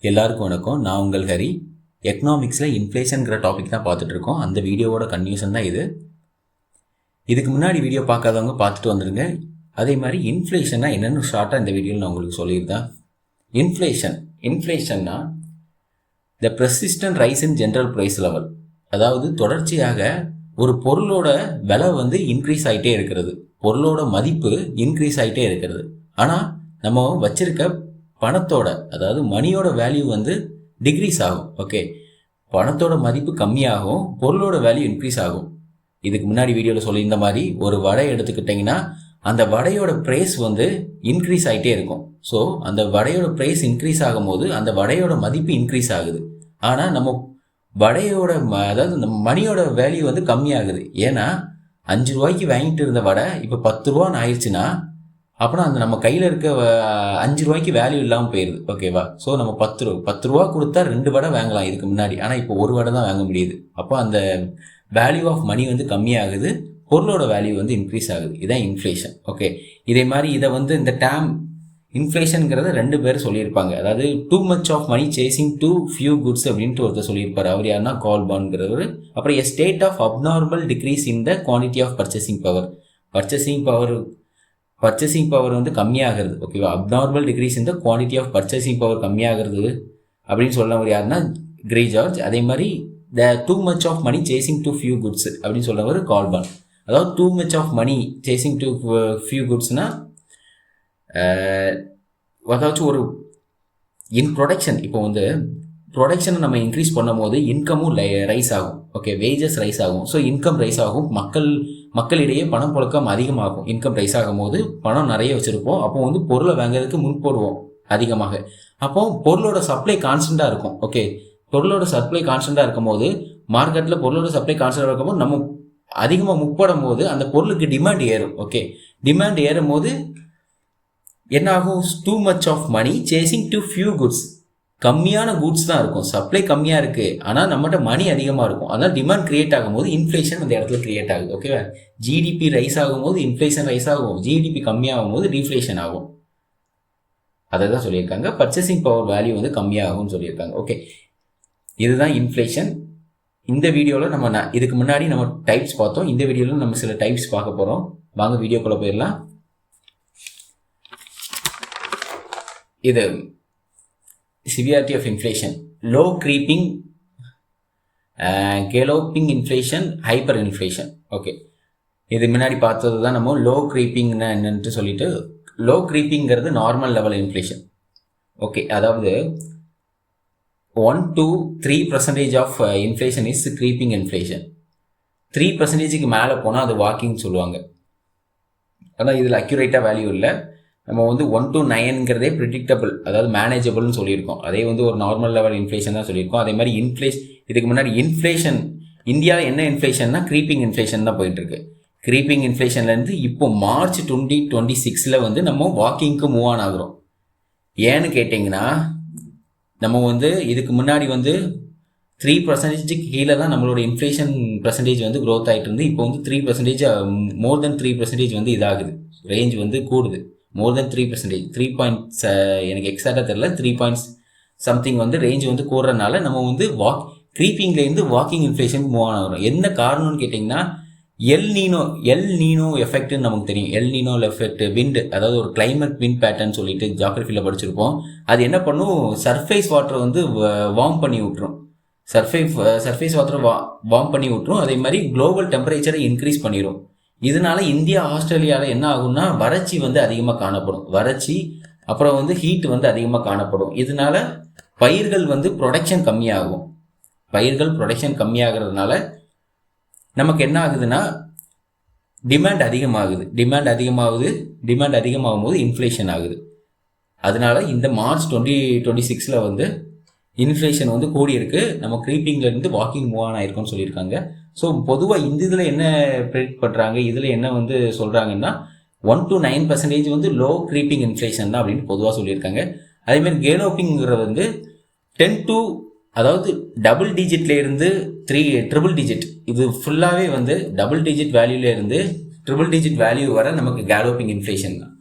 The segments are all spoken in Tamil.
எல்லாருக்கும் வணக்கம். நான் உங்கள் ஹரி. எக்கனாமிக்ஸில் இன்ஃப்ளேஷனுங்கிற டாபிக் தான் பார்த்துட்டு இருக்கோம். அந்த வீடியோவோட கன்க்ளூஷன் தான் இது. இதுக்கு முன்னாடி வீடியோ பார்க்காதவங்க பார்த்துட்டு வந்துடுங்க. அதே மாதிரி இன்ஃப்ளேஷன்னா என்னென்னு ஷார்ட்டாக இந்த வீடியோவில் நான் உங்களுக்கு சொல்லியிருந்தேன். இன்ஃப்ளேஷன்னா the persistent rise in general price level. அதாவது தொடர்ச்சியாக ஒரு பொருளோட விலை வந்து இன்க்ரீஸ் ஆகிட்டே இருக்கிறது, பொருளோட மதிப்பு இன்க்ரீஸ் ஆகிட்டே இருக்கிறது. ஆனால் நம்ம வச்சிருக்க பணத்தோட, அதாவது மணியோட வேல்யூ வந்து டிக்ரீஸ் ஆகும். ஓகே, பணத்தோட மதிப்பு கம்மியாகும், பொருளோட வேல்யூ இன்க்ரீஸ் ஆகும். இதுக்கு முன்னாடி வீடியோவில் சொல்லியிருந்த மாதிரி ஒரு வடை எடுத்துக்கிட்டிங்கன்னா அந்த வடையோட ப்ரைஸ் வந்து இன்க்ரீஸ் ஆகிட்டே இருக்கும். ஸோ அந்த வடையோட ப்ரைஸ் இன்க்ரீஸ் ஆகும் போது அந்த வடையோட மதிப்பு இன்க்ரீஸ் ஆகுது. ஆனால் நம்ம வடையோட அதாவது நம்ம மணியோட வேல்யூ வந்து கம்மியாகுது. ஏன்னா 5 ரூபாய்க்கு வாங்கிட்டு இருந்த வடை இப்போ 10 ரூபான்னு ஆயிடுச்சுன்னா அப்புறம் அந்த நம்ம கையில் இருக்க 5 ரூபாய்க்கு வேல்யூ இல்லாமல் போயிடுது. ஓகேவா? ஸோ நம்ம 10 ரூபா கொடுத்தா 2 வடை வாங்கலாம் இதுக்கு முன்னாடி. ஆனால் இப்போ ஒரு வடை தான் வாங்க முடியுது. அப்போ அந்த வேல்யூ ஆஃப் மணி வந்து கம்மியாகுது, பொருளோட வேல்யூ வந்து இன்க்ரீஸ் ஆகுது. இதுதான் இன்ஃப்ளேஷன். ஓகே, இதே மாதிரி இதை வந்து இந்த டேம் இன்ஃப்ளேஷனுங்கிறத 2 பேர் சொல்லியிருப்பாங்க. அதாவது too much of money chasing too few goods அப்படின்ட்டு ஒருத்தர் சொல்லியிருப்பார். அவர் யாருன்னா கால்பான்ங்கிறவர். அப்புறம் a state of abnormal decrease in the quantity of purchasing power. Purchasing power வந்து கம்மியாகிறது. ஓகேவா? அப்நார்மல் டிக்ரீஸ் இந்த குவான்டிட்டி ஆஃப் பர்ச்சேசிங் பவர் கம்மியாகிறது அப்படின்னு சொல்லவர் யாருன்னா கிரே ஜார்ஜ். அதே மாதிரி the too much of money chasing too few goods அப்படின்னு சொல்லவர் கால்பான். அதாவது too much of money chasing too few குட்ஸ்னா அதாச்சும் ஒரு இன் ப்ரொடக்ஷன். இப்போ வந்து ப்ரொடக்ஷனை நம்ம இன்க்ரீஸ் பண்ணும் போது இன்கமும் ரைஸ் ஆகும். ஓகே, வேஜஸ் ரைஸ் ஆகும். ஸோ இன்கம் ரைஸ் ஆகும், மக்களிடையே பணம் புழக்கம் அதிகமாகும். இன்கம் ரைஸ் ஆகும் போது பணம் நிறைய வச்சுருப்போம். அப்போ வந்து பொருளை வாங்குறதுக்கு முன் போடுவோம் அதிகமாக. அப்போ பொருளோட சப்ளை கான்ஸ்டண்ட்டாக இருக்கும். ஓகே, பொருளோட சப்ளை கான்ஸ்டண்ட்டாக இருக்கும் போது மார்க்கெட்டில் பொருளோட சப்ளை கான்ஸ்டண்ட்டாக இருக்கும் போது நம்ம அதிகமாக முற்படும் போது அந்த பொருளுக்கு டிமாண்ட் ஏறும். ஓகே, டிமாண்ட் ஏறும் போது என்ன ஆகும்? Too much of money chasing too few goods. கம்மியான குட்ஸ் தான் இருக்கும், சப்ளை கம்மியாக இருக்குது, ஆனால் நம்மகிட்ட மணி அதிகமாக இருக்கும். அதனால் டிமாண்ட் கிரியேட் ஆகும்போது இன்ஃப்ளேஷன் அந்த இடத்துல கிரியேட் ஆகுது. ஓகேவா? ஜிடிபி ரைஸ் ஆகும்போது இன்ஃப்ளேஷன் ரைஸ் ஆகும், ஜிடிபி கம்மியாகும் போது டிஃப்ளேஷன் ஆகும். அதை தான் சொல்லியிருக்காங்க. பர்ச்சேசிங் பவர் வேல்யூ வந்து கம்மியாகும்னு சொல்லியிருக்காங்க. ஓகே, இதுதான் இன்ஃப்ளேஷன். இந்த வீடியோவில் நம்ம இதுக்கு முன்னாடி நம்ம டைப்ஸ் பார்த்தோம். இந்த வீடியோவில் நம்ம சில டைப்ஸ் பார்க்க போகிறோம். வாங்க வீடியோக்குள்ளே போயிடலாம். இது severity of inflation, low creeping, galloping inflation, hyper inflation. Okay, இது முன்னாடி பார்த்தது தான் நம்ம லோ க்ரீப்பிங்னா என்னன்ட்டு சொல்லிட்டு. லோ க்ரீப்பிங்கிறது நார்மல் லெவல் இன்ஃப்ளேஷன். ஓகே, அதாவது 1 to 3% of inflation is creeping inflation. 3%க்கு மேலே போனால் அது வாக்கிங் சொல்லுவாங்க. ஆனால் இதில் அக்யூரேட்டாக வேல்யூ இல்லை. நம்ம வந்து 1 to 9ங்கிறதே ப்ரிடிக்டபிள், அதாவது மேனேஜபிள்னு சொல்லியிருக்கோம். அதே வந்து ஒரு நார்மல் லெவல் இன்ஃப்ளேஷன் தான் சொல்லியிருக்கோம். அதே மாதிரி இதுக்கு முன்னாடி இன்ஃப்ளேஷன் இந்தியாவில் என்ன இன்ஃப்ளேஷன்னா க்ரீப்பிங் இன்ஃப்ளேஷன் தான் போயிட்டுருக்கு. க்ரீப்பிங் இன்ஃப்ளேஷன்லேருந்து இப்போ மார்ச் 2026 வந்து நம்ம வாக்கிங்க்கு மூவ் ஆன் ஆகுறோம். ஏன்னு கேட்டிங்கன்னா நம்ம வந்து இதுக்கு முன்னாடி வந்து 3% கீழே தான் நம்மளோட இன்ஃப்ளேஷன் பர்சன்டேஜ் வந்து க்ரோத் ஆகிட்டு இருந்து இப்போ வந்து 3%, மோர் தென் 3% வந்து இதாகுது, ரேஞ்ச் வந்து கூடுது. மோர் தென் 3%, 3 எனக்கு எக்ஸாக்டாக தெரியல, 3 something வந்து ரேஞ்ச் வந்து கூடுறதுனால நம்ம வந்து க்ரீப்பிங்லேருந்து வாக்கிங் இன்ஃப்ளேஷன் மூவ் ஆன் ஆகிறோம். என்ன காரணம்னு கேட்டிங்கன்னா எல் நீனோ எஃபெக்ட்னு நமக்கு தெரியும். எல் நீனோ எஃபெக்ட் விண்டு, அதாவது ஒரு கிளைமேட் விண்ட் பேட்டர்ன் சொல்லிட்டு ஜியாகிரஃபியில் படிச்சிருப்போம். அது என்ன பண்ணும்? சர்ஃபேஸ் வாட்டர் வந்து வார்ம் பண்ணி விட்டுரும். சர்ஃபேஸ் வாட்டர் வார்ம் பண்ணி விட்டுரும். அதே மாதிரி குளோபல் டெம்பரேச்சரை இன்க்ரீஸ் பண்ணிடும். இதனால இந்தியா ஆஸ்திரேலியாவில் என்ன ஆகும்னா வறட்சி வந்து அதிகமாக காணப்படும். வறட்சி அப்புறம் வந்து ஹீட் வந்து அதிகமாக காணப்படும். இதனால பயிர்கள் வந்து ப்ரொடக்ஷன் கம்மியாகும். ப்ரொடக்ஷன் கம்மியாகிறதுனால நமக்கு என்ன ஆகுதுன்னா டிமாண்ட் அதிகமாகும் போது இன்ஃப்ளேஷன் ஆகுது. அதனால இந்த மார்ச் 2026 வந்து இன்ஃப்ளேஷன் வந்து கூடி இருக்கு. நம்ம க்ரீப்பிங்லேருந்து வாக்கிங் மூவ் ஆன் ஆயிருக்கோம்னு சொல்லியிருக்காங்க. ஸோ பொதுவாக இந்த இதில் என்ன ப்ரெடிக்ட் பண்ணுறாங்க, இதில் என்ன வந்து சொல்கிறாங்கன்னா 1 to 9% வந்து லோ க்ரீப்பிங் இன்ஃப்ளேஷன் தான் அப்படின்னு பொதுவாக சொல்லியிருக்காங்க. அதேமாதிரி கேலோப்பிங்கிறது வந்து 10 to, அதாவது டபுள் டிஜிட்லேருந்து ட்ரிபிள் டிஜிட், இது ஃபுல்லாகவே வந்து டபுள் டிஜிட் வேல்யூலேருந்து ட்ரிபிள் டிஜிட் வேல்யூ வர நமக்கு கேலோப்பிங் இன்ஃப்ளேஷன் தான்.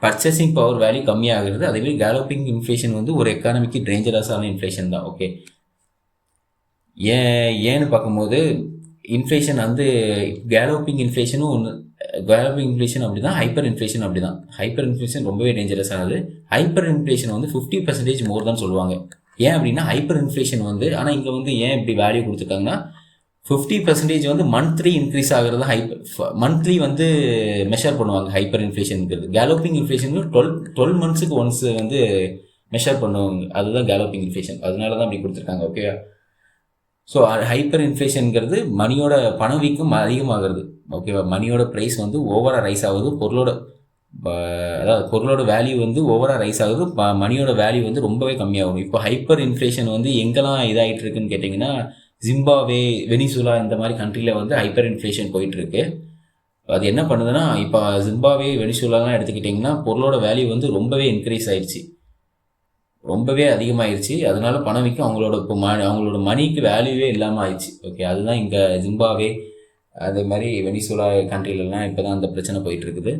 பர்ச்சேசிங் பவர் வேல்யூ கம்மியாகிறது. அதேமாதிரி கேலோப்பிங் இன்ஃப்ளேஷன் வந்து ஒரு எக்கானமிக்கு டேஞ்சரஸான இன்ஃப்ளேஷன் தான். ஓகே, ஏன்னு பார்க்கும்போது இன்ஃப்ளேஷன் வந்து கேலோப்பிங் இன்ஃப்ளேஷனும் ஒன்று, கேலோப்பிங் இன்ஃப்ளேஷன் அப்படி தான், ஹைப்பர் இன்ஃப்ளேஷன் அப்படி தான். ஹைப்பர் இன்ஃப்ளேஷன் ரொம்பவே டேஞ்சரஸ் ஆனது. ஹைப்பர் இன்ஃப்ளேஷன் வந்து 50% மோர் தான் சொல்லுவாங்க. ஏன் அப்படின்னா ஹைப்பர் இன்ஃப்ளேஷன் வந்து, ஆனால் இங்கே வந்து ஏன் இப்படி வேல்யூ கொடுத்துருக்காங்கன்னா 50% வந்து மந்த்லி இன்க்ரீஸ் ஆகிறது. மந்த்லி வந்து மெஷர் பண்ணுவாங்க ஹைப்பர் இன்ஃப்ளேஷனுங்கிறது. கேலோப்பிங் இன்ஃப்ளேஷன் 12 மந்த்ஸுக்கு ஒன்ஸ் வந்து மெஷர் பண்ணுவாங்க. அதுதான் கேலோப்பிங் இன்ஃப்ளேஷன். அதனால தான் அப்படி கொடுத்துருக்காங்க. ஓகே, ஸோ ஹைப்பர் இன்ஃப்ளேஷனுங்கிறது மணியோட பணவீக்கம் அதிகமாகிறது. ஓகேவா, மணியோட ப்ரைஸ் வந்து ஓவராக ரைஸ் ஆகுது. அதாவது பொருளோட வேல்யூ வந்து ஓவராக ரைஸ் ஆகுது, மணியோட வேல்யூ வந்து ரொம்பவே கம்மியாகும். இப்போ ஹைப்பர் இன்ஃப்ளேஷன் வந்து எங்கெல்லாம் இதாகிட்டு இருக்குன்னு கேட்டிங்கன்னா ஜிம்பாவே, வெனிசுலா இந்த மாதிரி கண்ட்ரியில் வந்து ஹைப்பர் இன்ஃப்ளேஷன் போயிட்டுருக்கு. அது என்ன பண்ணுதுன்னா, இப்போ ஜிம்பாவே, வெனிசுலாலாம் எடுத்துக்கிட்டிங்கன்னா பொருளோட வேல்யூ வந்து ரொம்பவே இன்க்ரீஸ் ஆயிடுச்சு, ரொம்பவே அதிகமாகிடுச்சு. அதனால பணவீக்கம் அவங்களோட மணிக்கு வேல்யூவே இல்லாமல் ஆயிடுச்சு. ஓகே, அதுதான் இங்கே ஜிம்பாவே அதே மாதிரி வெனிசுலா கண்ட்ரிலலாம் இப்போ தான் அந்த பிரச்சனை போயிட்டுருக்குது.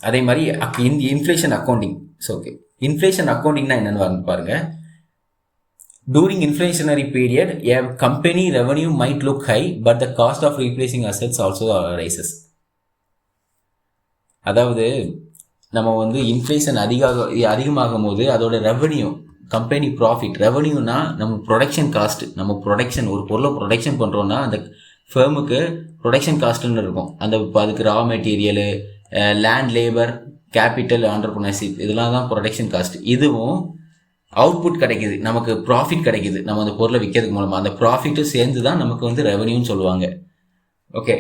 அதே மாதிரி inflation accounting. So okay, inflation அக்கௌண்டிங்னா என்னென்னு பாருங்கள். During inflationary period, a company revenue might look high, but the cost of replacing assets also rises. அதாவது நம்ம வந்து இன்ஃப்ளேஷன் அதிகமாகும் போது அதோட ரெவன்யூ, கம்பெனி ப்ராஃபிட், ரெவன்யூனா நம்ம ப்ரொடக்ஷன் காஸ்ட், நம்ம ப்ரொடக்ஷன் ஒரு பொருளை ப்ரொடக்ஷன் பண்ணுறோன்னா அந்த ஃபேர்முக்கு ப்ரொடக்ஷன் காஸ்ட்டுன்னு இருக்கும். அதுக்கு raw material, land, labour, capital, entrepreneurship, இதெல்லாம் தான் ப்ரொடக்ஷன் காஸ்ட். இதுவும் அவுட்புட் கிடைக்கிது, நமக்கு ப்ராஃபிட் கிடைக்கிது நம்ம அந்த பொருளை விற்கிறதுக்கு மூலமாக. அந்த ப்ராஃபிட்டும் சேர்ந்து தான் நமக்கு வந்து ரெவன்யூன்னு சொல்லுவாங்க. ஓகே,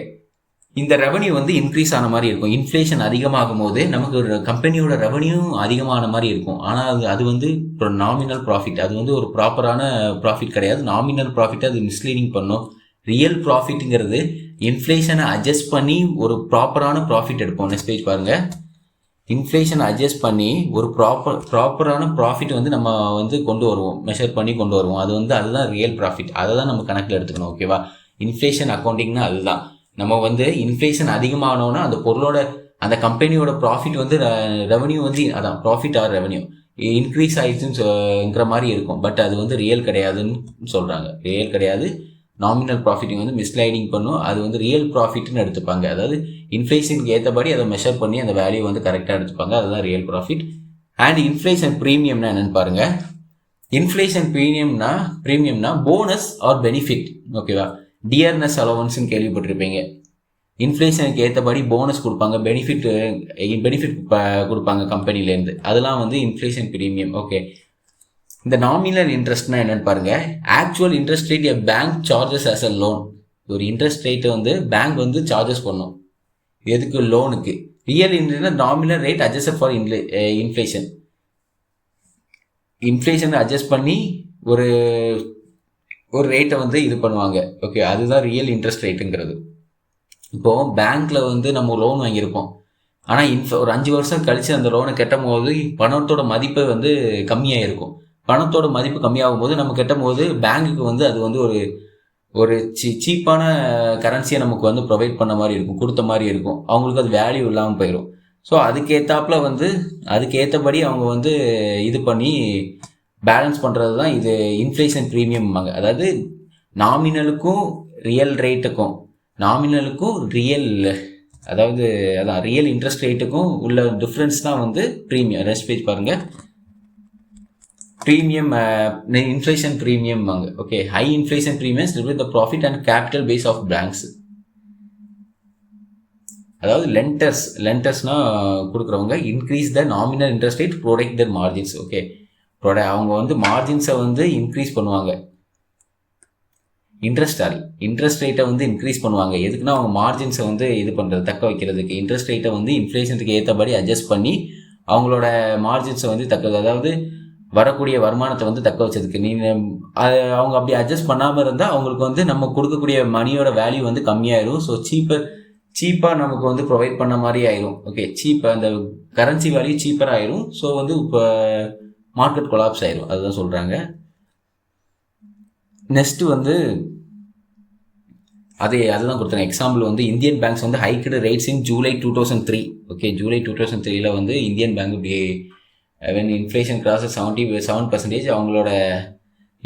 இந்த ரெவன்யூ வந்து இன்க்ரீஸ் ஆன மாதிரி இருக்கும். இன்ஃப்ளேஷன் அதிகமாகும் போது நமக்கு ஒரு கம்பெனியோட ரெவன்யூ அதிகமான மாதிரி இருக்கும். ஆனால் அது வந்து ஒரு நாமினல் ப்ராஃபிட், அது வந்து ஒரு ப்ராப்பரான ப்ராஃபிட் கிடையாது. நாமினல் ப்ராஃபிட் அது மிஸ்லீடிங் பண்ணும். ரியல் ப்ராஃபிட்டுங்கிறது இன்ஃப்ளேஷனை அட்ஜஸ்ட் பண்ணி ஒரு ப்ராப்பரான ப்ராஃபிட் எடுப்போம். நெக்ஸ்ட் பேஜ் பாருங்கள். இன்ஃப்ளேஷன் அட்ஜஸ்ட் பண்ணி ஒரு ப்ராப்பரான ப்ராஃபிட் வந்து நம்ம வந்து கொண்டு வருவோம், மெஷர் பண்ணி கொண்டு வருவோம். அதுதான் ரியல் ப்ராஃபிட். அதை தான் நம்ம கணக்கில் எடுத்துக்கணும். ஓகேவா, இன்ஃப்ளேஷன் அக்கௌண்டிங்னா அதுதான். நம்ம வந்து இன்ஃப்ளேஷன் அதிகமானோன்னா அந்த பொருளோட, அந்த கம்பெனியோட ப்ராஃபிட் வந்து ரெவன்யூ வந்து அதான் ப்ராஃபிட் ஆர் ரெவன்யூ இன்க்ரீஸ் ஆயிடுச்சுங்கிற மாதிரி இருக்கும். பட் அது வந்து ரியல் கிடையாதுன்னு சொல்கிறாங்க. ரியல் கிடையாது. நாமினல் ப்ராஃபிட்டிங் வந்து மிஸ்லைடிங் பண்ணும். அது வந்து ரியல் ப்ராஃபிட்னு எடுத்துப்பாங்க. அதாவது இன்ஃப்ளேஷனுக்கு ஏற்றபடி அதை மெஷர் பண்ணி அந்த வேல்யூ வந்து கரெக்டாக எடுத்துப்பாங்க. அதுதான் ரியல் ப்ராஃபிட். அண்ட் இன்ஃப்ளேஷன் ப்ரீமியம்னா என்னென்னு பாருங்கள். இன்ஃப்ளேஷன் ப்ரீமியம்னா போனஸ் ஆர் பெனிஃபிட். ஓகேவா, டியர்னஸ் அலவன்ஸ்னு கேள்விப்பட்டிருப்பீங்க. இன்ஃப்ளேஷனுக்கு ஏற்றபடி போனஸ் கொடுப்பாங்க, பெனிஃபிட் கொடுப்பாங்க கம்பெனிலேருந்து. அதெல்லாம் வந்து இன்ஃப்ளேஷன் ப்ரீமியம். ஓகே, இந்த நாமினல் இன்ட்ரெஸ்ட்னா என்னென்னு பாருங்கள். Actual interest rate a bank charges as a loan. ஒரு இன்ட்ரெஸ்ட் ரேட்டை வந்து பேங்க் வந்து சார்ஜஸ் பண்ணும். எதுக்கு? லோனுக்கு. Real interest nominal rate adjust for inflation. இன்ஃப்ளேஷனை அட்ஜஸ்ட் பண்ணி ஒரு ரேட்டை வந்து இது பண்ணுவாங்க. ஓகே, அதுதான் ரியல் இன்ட்ரெஸ்ட் ரேட்டுங்கிறது. இப்போது பேங்க்கில் வந்து நம்ம லோன் வாங்கியிருப்போம். ஆனால் ஒரு 5 வருஷம் கழித்து அந்த லோனை கட்டும் போது பணத்தோட மதிப்பு வந்து கம்மியாக இருக்கும். பணத்தோட மதிப்பு கம்மியாகும் போது நம்ம கட்டும் போது பேங்க்குக்கு வந்து அது வந்து ஒரு சீப்பான கரன்சியை நமக்கு வந்து ப்ரொவைட் பண்ண மாதிரி இருக்கும், கொடுத்த மாதிரி இருக்கும். அவங்களுக்கு அது வேல்யூ இல்லாமல் போயிடும். ஸோ அதுக்கேற்றபடி அவங்க வந்து இது பண்ணி பேலன்ஸ் பண்ணுறது தான் இது இன்ஃப்ளேஷன் ப்ரீமியம்பாங்க. அதாவது நாமினலுக்கும் ரியல் ரேட்டுக்கும், அதாவது அதான் ரியல் இன்ட்ரெஸ்ட் ரேட்டுக்கும் உள்ள டிஃப்ரென்ஸ் தான் வந்து ப்ரீமியம். ரெஸ்ட் பேஜ் பாருங்கள். ப்ரீமியம், இன்ஃப்ளேஷன் ப்ரீமியம் வாங்க. Okay, high inflation premiums replace the profit and capital base of banks. அதாவது லெண்டர்ஸ்னா கொடுக்குறவங்க increase the nominal interest rate, protect their margins. Okay, அவங்க வந்து மார்ஜின்ஸை வந்து இன்க்ரீஸ் பண்ணுவாங்க. இன்ட்ரெஸ்ட் ரேட்டை வந்து இன்க்ரீஸ் பண்ணுவாங்க. எதுக்குன்னா அவங்க மார்ஜின்ஸை வந்து இது பண்ணுறது, தக்க வைக்கிறதுக்கு. இன்ட்ரெஸ்ட் ரேட்டை வந்து இன்ஃப்ளேஷனுக்கு ஏற்றபடி அட்ஜஸ்ட் பண்ணி அவங்களோட மார்ஜின்ஸை வந்து அதாவது வரக்கூடிய வருமானத்தை வந்து தக்க வச்சதுக்கு. அவங்க அப்படி அட்ஜஸ்ட் பண்ணாமல் இருந்தால் அவங்களுக்கு வந்து நம்ம கொடுக்கக்கூடிய மணியோட வேல்யூ வந்து கம்மியாயிரும். ஸோ சீப்பாக நமக்கு வந்து ப்ரொவைட் பண்ண மாதிரி ஆயிரும். ஓகே, அந்த கரன்சி வேல்யூ சீப்பராக ஆயிரும். ஸோ வந்து இப்போ மார்க்கெட் கொலாப்ஸ் ஆயிரும். அதுதான் சொல்கிறாங்க. நெக்ஸ்ட்டு வந்து அதுதான் கொடுத்தாங்க. எக்ஸாம்பிள் வந்து இந்தியன் பேங்க்ஸ் வந்து hiked rates in July 2003. Okay, July 2003 வந்து இந்தியன் பேங்க் இப்படி வென் இன்ஃப்ளேஷன் கிராஸ் 77% அவங்களோட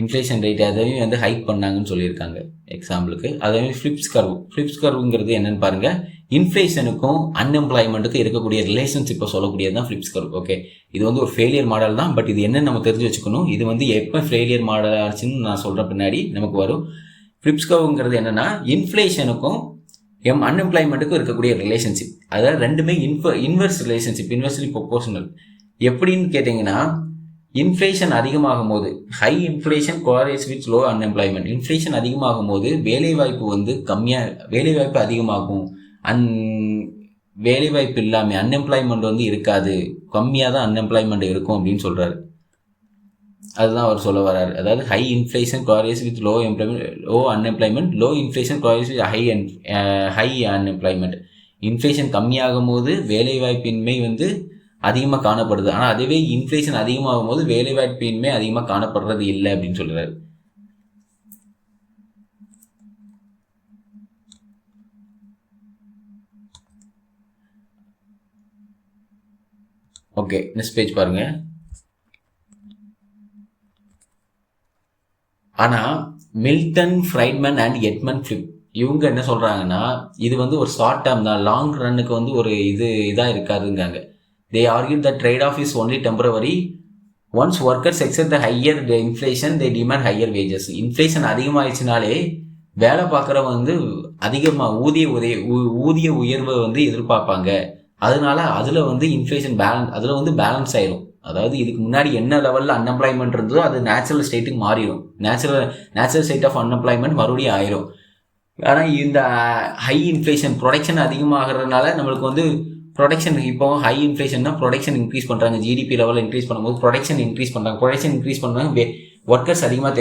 இன்ஃப்ளேஷன் ரேட் அதையும் வந்து ஹைக் பண்ணாங்கன்னு சொல்லியிருக்காங்க எக்ஸாம்பிளுக்கு. அதே ஃப்ளிப்ஸ் கர்வுங்கிறது என்னென்னு பாருங்கள். இன்ஃப்ளேஷனுக்கும் அன்எம்ப்ளாய்மெண்ட்டுக்கும் இருக்கக்கூடிய ரிலேஷன்ஷிப்பை சொல்லக்கூடியது தான் ஃப்ளிப்ஸ் கர்வ். ஓகே, இது வந்து ஒரு ஃபெயிலியர் மாடல் தான். பட் இது என்னன்னு நம்ம தெரிஞ்சு வச்சுக்கணும். இது வந்து எப்போ ஃபெயிலியர் மாடல் ஆச்சுன்னு நான் சொல்கிற பின்னாடி நமக்கு வரும். ஃப்ளிப்ஸ் கர்வுங்கிறது என்னென்னா இன்ஃப்ளேஷனுக்கும் அன்எம்ப்ளாய்மெண்ட்டுக்கும் இருக்கக்கூடிய ரிலேஷன்ஷிப். அதாவது ரெண்டுமே இன்வெர்ஸ் ரிலேஷன்ஷிப், இன்வெர்ஸ்லி ப்ரொபோர்ஷனல். எப்படின்னு கேட்டிங்கன்னா, இன்ஃப்ளேஷன் அதிகமாகும் போது high inflation correlates with low unemployment. Inflation அதிகமாகும் போது வேலைவாய்ப்பு வந்து வேலைவாய்ப்பு அதிகமாகும். வேலைவாய்ப்பு இல்லாமல் அன்எம்ப்ளாய்மெண்ட் வந்து இருக்காது, கம்மியாக தான் அன்எம்ப்ளாய்மெண்ட் இருக்கும் அப்படின்னு சொல்கிறாரு. அதுதான் அவர் சொல்ல வர்றாரு. அதாவது high inflation correlates with low unemployment, low inflation correlates with high unemployment. Inflation கம்மியாகும் போது வேலைவாய்ப்பின்மை வந்து அதிகமாக காணப்படுது. ஆனால் அதுவே இன்ஃப்ளேஷன் அதிகமாகும் போது வேலைவாய்ப்பின்மை அதிகமாக காணப்படுறது இல்லை அப்படின்னு சொல்கிறாரு. ஓகே, நெக்ஸ்ட் பேஜ் பாருங்க. ஆனால் மில்டன், ஃப்ரைட்மன் அண்ட் எட்மண்ட் ஃபிலிப் இவங்க என்ன சொல்கிறாங்கன்னா, இது வந்து ஒரு ஷார்ட் டேர்ம் தான், லாங் ரன்னுக்கு வந்து ஒரு இதாக இருக்காதுங்காங்க. They argued that trade-off is only temporary. Once workers accept the higher inflation, they demand higher wages. Inflation அதிகமாகிடுச்சுனாலே வேலை பார்க்குறவங்க வந்து அதிகமாக ஊதிய உயர்வை வந்து எதிர்பார்ப்பாங்க. அதனால அதில் வந்து இன்ஃப்ளேஷன் அதில் வந்து பேலன்ஸ் ஆயிரும். அதாவது இதுக்கு முன்னாடி என்ன லெவலில் அன்எம்ப்ளாய்மெண்ட் இருந்ததோ அது நேச்சுரல் ஸ்டேட்டுக்கு மாறிடும். நேச்சுரல் ஸ்டேட் ஆஃப் அன்எம்ப்ளாய்மெண்ட் மறுபடியும் ஆயிரும். ஆனால் இந்த ஹை இன்ஃப்ளேஷன் ப்ரொடக்ஷன் அதிகமாகிறதுனால நம்மளுக்கு வந்து ப்ரொடக்ஷன், இப்போ ஹை இன்ஃப்ளேஷன்னா ப்ரொடக்ஷன் இன்க்ரீஸ் பண்ணுறாங்க, ஜிடிபி லெவலில் இன்க்ரீஸ் பண்ணும்போது ப்ரொடக்ஷன் இன்க்ரீஸ் பண்ணுறாங்க. ஒர்க்கர்ஸ் அதிகமாக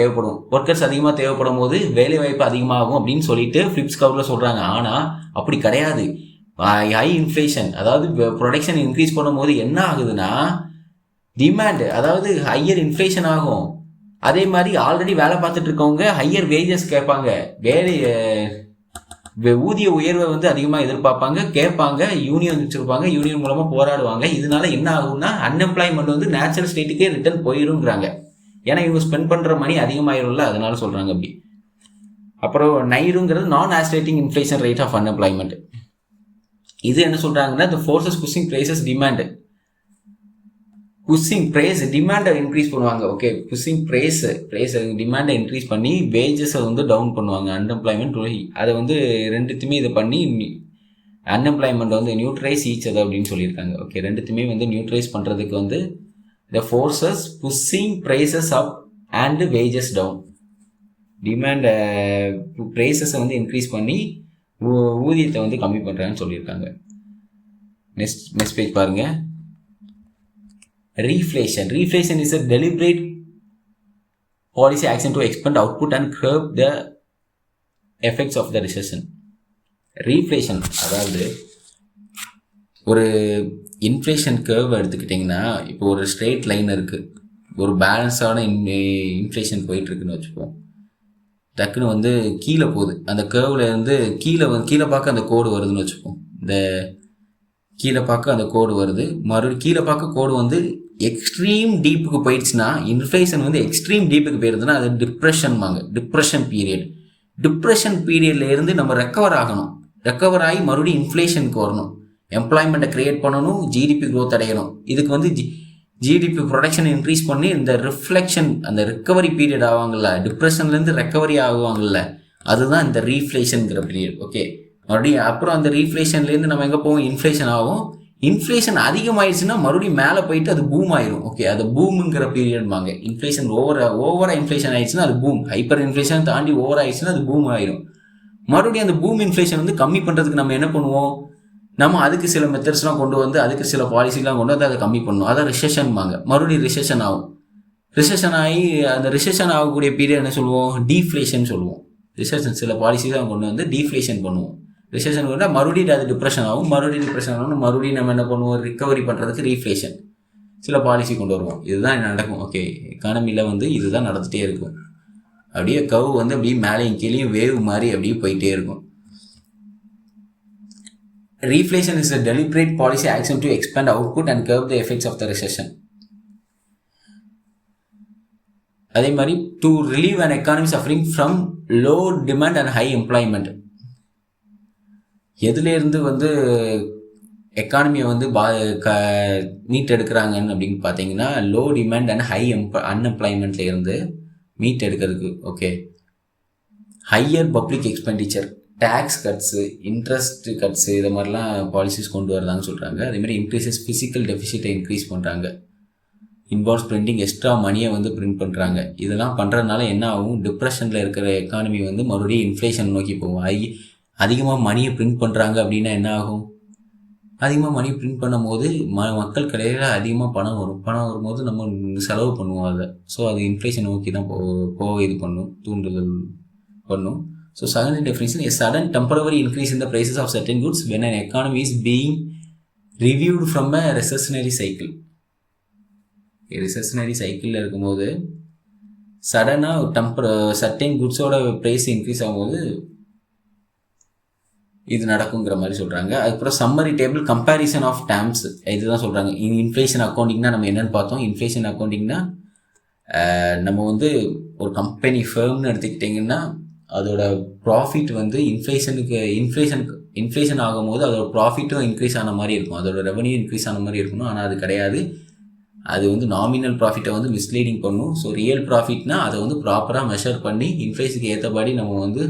தேவைப்படும் போது வேலைவாய்ப்பு அதிகமாகும் அப்படின்னு சொல்லிட்டு ஃப்ளிப்ஸ் கர்வில் சொல்கிறாங்க. ஆனால் அப்படி கிடையாது. ஹை இன்ஃப்ளேஷன் அதாவது ப்ரொடக்ஷன் இன்க்ரீஸ் பண்ணும்போது என்ன ஆகுதுன்னா டிமாண்ட், அதாவது ஹையர் இன்ஃப்ளேஷன் ஆகும். அதே மாதிரி ஆல்ரெடி வேலை பார்த்துட்டு இருக்கவங்க ஹையர் வேஜஸ் கேட்பாங்க, ஊதிய உயர்வை வந்து அதிகமாக எதிர்பார்ப்பாங்க, கேட்பாங்க, யூனியன் வச்சுருப்பாங்க, யூனியன் மூலமாக போராடுவாங்க. இதனால என்ன ஆகும்னா அன்எம்ப்ளாய்மெண்ட் வந்து நேச்சுரல் ஸ்டேட்டுக்கே ரிட்டர்ன் போயிருங்கிறாங்க. ஏன்னா இவங்க ஸ்பெண்ட் பண்ணுற மணி அதிகமாயிரும்ல, அதனால சொல்கிறாங்க அப்படி. அப்புறம் நைருங்கிறது non accelerating inflation rate of unemployment. இது என்ன சொல்கிறாங்கன்னா, the forces pushing prices demand, டிமாண்டை இன்க்ரீஸ் பண்ணுவாங்க. ஓகே, புஷிங் ப்ரைஸ் டிமாண்டை இன்க்ரீஸ் பண்ணி வேஜஸை வந்து டவுன் பண்ணுவாங்க. அன்எம்ப்ளாய்மெண்ட் அதை வந்து ரெண்டுத்தையுமே இதை பண்ணி அன்எம்ப்ளாய்மெண்ட் வந்து நியூட்ரைஸ் ஈச் அது அப்படின்னு சொல்லியிருக்காங்க. ஓகே, ரெண்டுத்தையுமே வந்து நியூட்ரைஸ் பண்ணுறதுக்கு வந்து the forces pushing prices up and wages down. Demand ப்ரைசஸை வந்து இன்க்ரீஸ் பண்ணி ஊதியத்தை வந்து கம்மி பண்ணுறாங்கன்னு சொல்லியிருக்காங்க. நெக்ஸ்ட் பேஜ் பாருங்கள். Reflation is a deliberate policy action to expand output and curb the effects of the recession. Reflation அதாவது ஒரு இன்ஃப்ளேஷன் கர்வ் எடுத்துக்கிட்டிங்கன்னா, இப்போ ஒரு ஸ்ட்ரெயிட் லைன் இருக்குது, ஒரு பேலன்ஸான இன்ஃப்ளேஷன் போயிட்டுருக்குன்னு வச்சுப்போம். டக்குன்னு வந்து கீழே போகுது, அந்த கர்வில் இருந்து கீழே பார்க்க அந்த கோடு வருதுன்னு வச்சுப்போம். இந்த கீழே பார்க்க அந்த கோடு வருது, மறுபடியும் கீழே பார்க்க கோடு வந்து எக்ஸ்ட்ரீம் டீப்புக்கு போயிடுச்சுன்னா, இன்ஃப்ளேஷன் வந்து எக்ஸ்ட்ரீம் டீப்புக்கு போயிருதுன்னா அது டிப்ரெஷன் பீரியட்ல இருந்து நம்ம ரெக்கவர் ஆகி மறுபடியும் இன்ஃப்ளேஷனுக்கு வரணும், எம்ப்ளாய்மெண்ட்டை கிரியேட் பண்ணணும், ஜிடிபி க்ரோத் அடையணும். இதுக்கு வந்து ஜிடிபி ப்ரொடக்ஷன் இன்க்ரீஸ் பண்ணி இந்த ரிஃப்ளெக்ஷன், அந்த ரெக்கவரி பீரியட் ஆவாங்கல்ல, டிப்ரெஷன்லேருந்து ரெக்கவரி ஆகுவாங்கல்ல, அதுதான் இந்த ரீஃப்ளேஷனுங்கிற பீரியட். ஓகே, மறுபடியும் அப்புறம் அந்த ரீஃப்ளேஷன்லேருந்து நம்ம எங்கே போவோம், இன்ஃப்ளேஷன் ஆகும். இன்ஃப்ளேஷன் அதிகமாகிடுச்சுன்னா மறுபடியும் மேலே போயிட்டு அது பூம் ஆயிரும். ஓகே, அது பூமுங்கிற பீரியட்பாங்க. இன்ஃப்ளேஷன் ஓவராக இன்ஃப்ளேஷன் ஆயிடுச்சுன்னா அது பூம், ஹைப்பர் இன்ஃப்ளேஷன் தாண்டி ஓவர் ஆயிடுச்சுன்னா அது பூம் ஆயிரும். மறுபடியும் அந்த பூம் இன்ஃப்ளேஷன் வந்து கம்மி பண்ணுறதுக்கு நம்ம என்ன பண்ணுவோம், நம்ம அதுக்கு சில மெத்தட்ஸ்லாம் கொண்டு வந்து, அதுக்கு சில பாலிசிலாம் கொண்டு வந்து அதை கம்மி பண்ணுவோம். அதை ரிசெஷன்பாங்க. மறுபடியும் ரிசெஷன் ஆகும். ரிசெஷன் ஆகி அந்த ரிசெஷன் ஆகக்கூடிய பீரியட் என்ன சொல்லுவோம், டீஃப்ளேஷன் சொல்லுவோம். ரிசெஷன் சில பாலிசிலாம் கொண்டு வந்து டீஃப்ளேஷன் பண்ணுவோம். ரிசெஷன் வந்தால் மறுபடியும் அது டிப்ரெஷன் ஆகும். மறுபடியும் நம்ம என்ன பண்ணுவோம், ரிக்கவரி பண்ணுறதுக்கு ரீஃப்ளேஷன் சில பாலிசி கொண்டு வருவோம். இதுதான் நடக்கும். ஓகே, எக்கானமியில் வந்து இதுதான் நடந்துகிட்டே இருக்கும். அப்படியே கர்வ் வந்து அப்படியே மேலேயும் கீழேயும் வேவ் மாதிரி அப்படியே போயிட்டே இருக்கும். Reflation is a deliberate policy action to expand output and curb the effects of the recession. அதே மாதிரி to relieve an economy suffering from low demand and high employment. எதுலேருந்து வந்து எக்கானமியை வந்து மீட் எடுக்கிறாங்கன்னு அப்படின்னு பார்த்தீங்கன்னா லோ டிமாண்ட் அண்ட் ஹை அன்எம்ப்ளாய்மெண்ட்ல இருந்து மீட் எடுக்கிறதுக்கு. Okay, higher public expenditure, tax cuts, interest cuts, இது மாதிரிலாம் பாலிசிஸ் கொண்டு வரதான்னு சொல்கிறாங்க. அதேமாதிரி இன்க்ரீசஸ் ஃபிசிக்கல் டெஃபிசிட்டை இன்க்ரீஸ் பண்ணுறாங்க. இன்வால்வ்ஸ் பிரிண்டிங், எக்ஸ்ட்ரா மணியை வந்து பிரிண்ட் பண்ணுறாங்க. இதெல்லாம் பண்ணுறதுனால என்ன ஆகும், டிப்ரெஷனில் இருக்கிற எக்கானமி வந்து மறுபடியும் இன்ஃப்ளேஷன் நோக்கி போகும். அதிகமாக மணியை பிரிண்ட் பண்ணுறாங்க அப்படின்னா என்ன ஆகும், அதிகமாக மணி பிரிண்ட் பண்ணும் போது மக்கள் கடையில் அதிகமாக பணம் வரும். பணம் வரும்போது நம்ம செலவு பண்ணுவோம் அதை. ஸோ அது இன்ஃப்ளேஷன் நோக்கி தான் போக இது பண்ணும், தூண்டுதல் பண்ணும். So second definition, a sudden temporary increase in the prices of certain goods when an economy is being reviewed from a recessionary cycle. ரிசெஷனரி சைக்கிளில் இருக்கும்போது சடனாக சர்டன் குட்ஸோட ப்ரைஸ் இன்க்ரீஸ் ஆகும்போது இது நடக்குங்கிற மாதிரி சொல்கிறாங்க. அதுக்கப்புறம் summary table comparison of terms இதுதான் சொல்கிறாங்க. இன்ஃப்ளேஷன் அக்கௌண்டிங்னா நம்ம என்னென்னு பார்த்தோம். இன்ஃப்ளேஷன் அக்கௌண்டிங்னா நம்ம வந்து ஒரு கம்பெனி ஃபேர்ம்னு எடுத்துக்கிட்டிங்கன்னா அதோட ப்ராஃபிட் வந்து இன்ஃப்ளேஷன் ஆகும்போது அதோட ப்ராஃபிட்டும் இன்க்ரீஸ் ஆன மாதிரி இருக்கும், அதோட ரெவன்யூ இன்க்ரீஸ் ஆன மாதிரி இருக்கணும். ஆனால் அது கிடையாது. அது வந்து நாமினல் ப்ராஃபிட்டை வந்து மிஸ்லீடிங் பண்ணும். ஸோ ரியல் ப்ராஃபிட்னா அதை வந்து ப்ராப்பராக மெஷர் பண்ணி இன்ஃப்ளேஷனுக்கு ஏற்றபடி நம்ம வந்து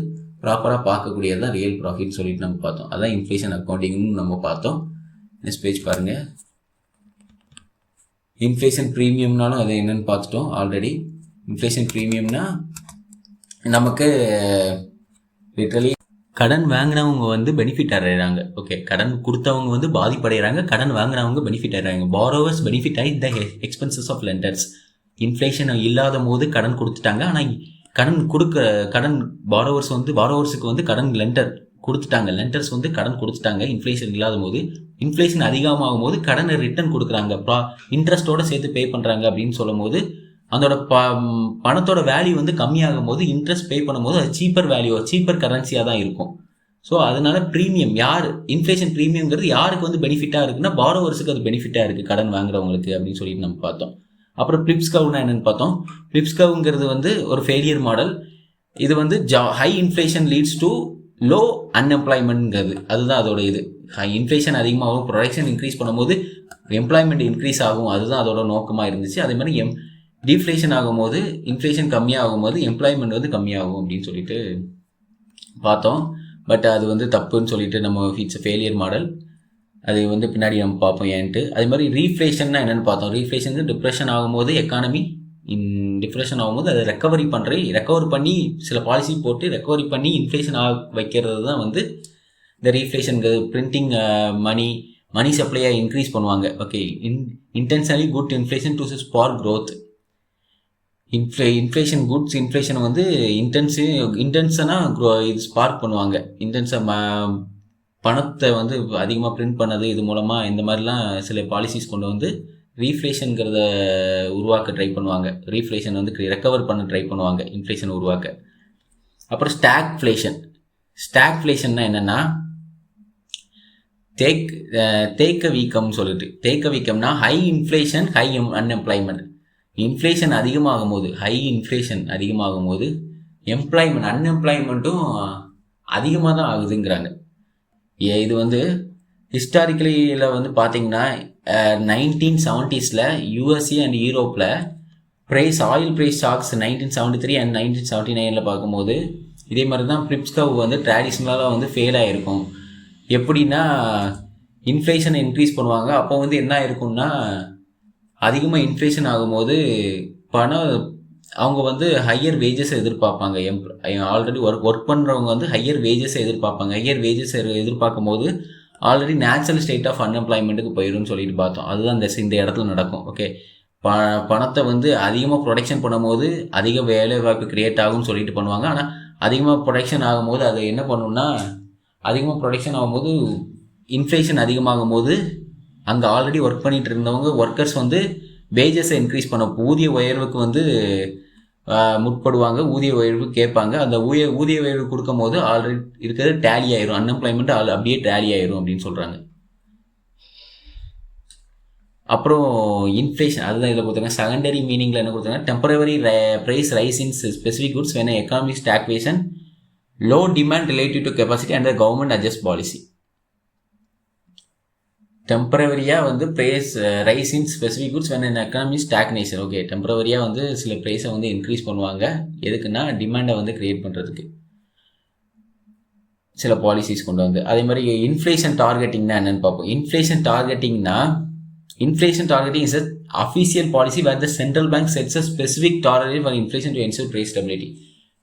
ப்ராப்பராக பார்க்கக்கூடியது தான் ரியல் ப்ராஃபிட் சொல்லிட்டு நம்ம பார்த்தோம். அதான் இன்ஃப்ளேஷன் அக்கௌண்டிங்னு நம்ம பார்த்தோம். நெக்ஸ்ட் பேஜ் பாருங்கள். இன்ஃப்ளேஷன் ப்ரீமியம்னாலும் அதை என்னென்னு பார்த்துட்டோம் ஆல்ரெடி. இன்ஃப்ளேஷன் ப்ரீமியம்னா நமக்கு லிட்ரலி கடன் வாங்கினவங்க வந்து பெனிஃபிட் அடைகிறாங்க. ஓகே, கடன் கொடுத்தவங்க வந்து பாதிப்படைகிறாங்க, கடன் வாங்கினவங்க பெனிஃபிட் அடைகிறாங்க. பாரோவர்ஸ் பெனிஃபிட் ஆகி the expenses of lenders. Inflation இல்லாத போது கடன் கொடுத்துட்டாங்க, ஆனால் கடன் பாரோவர்ஸுக்கு வந்து கடன் லெண்டர் கொடுத்துட்டாங்க, லெண்டர்ஸ் வந்து கடன் கொடுத்துட்டாங்க. இன்ஃப்ளேஷன் இல்லாத போது, இன்ஃப்ளேஷன் அதிகமாகும் போது கடனை ரிட்டர்ன் கொடுக்குறாங்க, இன்ட்ரெஸ்ட்டோட சேர்த்து பே பண்ணுறாங்க அப்படின்னு சொல்லும் போது அதோட பணத்தோட வேல்யூ வந்து கம்மியாகும் போது இன்ட்ரெஸ்ட் பே பண்ணும்போது அது சீப்பர் கரன்சியாக தான் இருக்கும். ஸோ அதனால ப்ரீமியம் இன்ஃப்ளேஷன் ப்ரீமியம்ங்கிறது யாருக்கு வந்து பெனிஃபிட்டாக இருக்குன்னா பாரோவர்ஸுக்கு அது பெனிஃபிட்டாக இருக்குது, கடன் வாங்குறவங்களுக்கு அப்படின்னு சொல்லிட்டு நம்ம பார்த்தோம். அப்புறம் பிளிப்ஸ் கர்வ்னா என்னென்னு பார்த்தோம். பிளிப்ஸ் கர்வ்ங்கிறது வந்து ஒரு ஃபெயிலியர் மாடல். இது வந்து high inflation leads to low அன்எம்ப்ளாய்மெண்ட்ங்கிறது, அதுதான் அதோட இது. ஹை இன்ஃப்ளேஷன் அதிகமாகும், ப்ரொடக்ஷன் இன்க்ரீஸ் பண்ணும்போது எம்ப்ளாய்மெண்ட் இன்க்ரீஸ் ஆகும், அதுதான் அதோட நோக்கமாக இருந்துச்சு. அதே மாதிரி டிஃப்ளேஷன் ஆகும்போது, இன்ஃப்ளேஷன் கம்மியாகும் போது எம்ப்ளாய்மெண்ட் வந்து கம்மியாகும் அப்படின்னு சொல்லிட்டு பார்த்தோம். பட் அது வந்து தப்புன்னு சொல்லிட்டு நம்ம இட்ஸ் ஃபெயிலியர் மாடல். அது வந்து பின்னாடி நம்ம பார்ப்போம் ஏன்ட்டு. அதே மாதிரி ரீஃப்ளேஷன்னா என்னென்னு பார்த்தோம். ரீஃப்ளேஷன் டிப்ரெஷன் ஆகும்போது எக்கானமி டிப்ரெஷன் ஆகும்போது அதை ரெக்கவர் பண்ணி சில பாலிசி போட்டு ரெக்கவரி பண்ணி இன்ஃப்ளேஷன் வைக்கிறது தான் வந்து இந்த ரீஃப்ளேஷனுங்கிறது. பிரிண்டிங் மணி சப்ளையை இன்க்ரீஸ் பண்ணுவாங்க. Okay, intentionally good inflation to spark growth. Inflation வந்து இன்டென்ஷனாக இது ஸ்பார்க் பண்ணுவாங்க. பணத்தை வந்து அதிகமாக பிரிண்ட் பண்ணது இது மூலமாக இந்த மாதிரிலாம் சில பாலிசிஸ் கொண்டு வந்து ரீஃப்ளேஷனுங்கிறத உருவாக்க ட்ரை பண்ணுவாங்க. ரீஃப்ளேஷன் வந்து ரெக்கவர் பண்ண ட்ரை பண்ணுவாங்க, இன்ஃப்ளேஷன் உருவாக்க. அப்புறம் ஸ்டாக்ஃப்ளேஷன்னா என்னென்னா தேக்க வீக்கம்னு சொல்லிட்டு. தேக்க வீக்கம்னா high inflation high unemployment. Inflation அதிகமாகும் போது அன்எம்ப்ளாய்மெண்ட்டும் அதிகமாக தான் ஆகுதுங்கிறாங்க. இது வந்து ஹிஸ்டாரிக்கலியில் வந்து பார்த்தீங்கன்னா 1970s யூஎஸ்ஏ அண்ட் யூரோப்பில் ஆயில் ப்ரைஸ் ஷாக்ஸ் 1973 அண்ட் 1979 பார்க்கும்போது இதே மாதிரி தான் பிளிப்ஸ் கர்வ் வந்து ட்ராடிஷ்னலாக வந்து ஃபெயில் ஆகிருக்கும். எப்படின்னா இன்ஃப்ளேஷனை இன்க்ரீஸ் பண்ணுவாங்க, அப்போ வந்து என்ன இருக்கும்னா அதிகமாக இன்ஃப்ளேஷன் ஆகும்போது அவங்க வந்து ஹையர் வேஜஸை எதிர்பார்ப்பாங்க. ஆல்ரெடி ஒர்க் பண்ணுறவங்க வந்து ஹையர் வேஜஸை எதிர்பார்ப்பாங்க. ஹையர் வேஜஸ் எதிர்பார்க்கும் போது ஆல்ரெடி நேச்சுரல் ஸ்டேட் ஆஃப் அன்எம்ப்ளாய்மெண்ட்டுக்கு போயிடும்னு சொல்லிட்டு பார்த்தோம். அதுதான் இந்த இடத்துல நடக்கும். ஓகே, பணத்தை வந்து அதிகமாக ப்ரொடக்ஷன் பண்ணும்போது அதிக வேலை வாய்ப்பு கிரியேட் ஆகும்னு சொல்லிட்டு பண்ணுவாங்க. ஆனால் அதிகமாக ப்ரொடக்ஷன் ஆகும்போது அது என்ன பண்ணுன்னா, அதிகமாக ப்ரொடக்ஷன் ஆகும்போது இன்ஃப்ளேஷன் அதிகமாகும் போது அங்கே ஆல்ரெடி ஒர்க் பண்ணிகிட்டு இருந்தவங்க ஒர்க்கர்ஸ் வந்து வேஜஸை இன்க்ரீஸ் ஊதிய உயர்வுக்கு வந்து முற்படுவாங்க, ஊதிய உயர்வு கேட்பாங்க. அந்த ஊதிய உயர்வு கொடுக்கும் போது ஆல்ரெடி இருக்கிறது டேலி ஆயிரும், அன்எம்ப்ளாய்மெண்ட் அப்படியே டேலி ஆயிரும் அப்படின்னு சொல்கிறாங்க. அப்புறம் இன்ஃப்ளேஷன், அதுதான் இதில் கொடுத்தாங்க. செகண்டரி மீனிங்கில் என்ன கொடுத்தாங்க, temporary price rise in specific goods when economic stagnation, low demand relative to capacity and government adjust policy. டெம்பரவரியாக வந்து price rise in specific goods when in economic stagnation. Okay, டெம்பரவரியாக வந்து சில ப்ரைஸை வந்து இன்க்ரீஸ் பண்ணுவாங்க. எதுக்குன்னா டிமாண்டை வந்து க்ரியேட் பண்ணுறதுக்கு சில பாலிசிஸ் கொண்டு வந்து. அதே மாதிரி இன்ஃப்ளேஷன் டார்கெட்டிங்னா என்னென்னு பார்ப்போம். Inflation targeting is an official policy where the central bank sets a specific target for inflation to ensure price stability.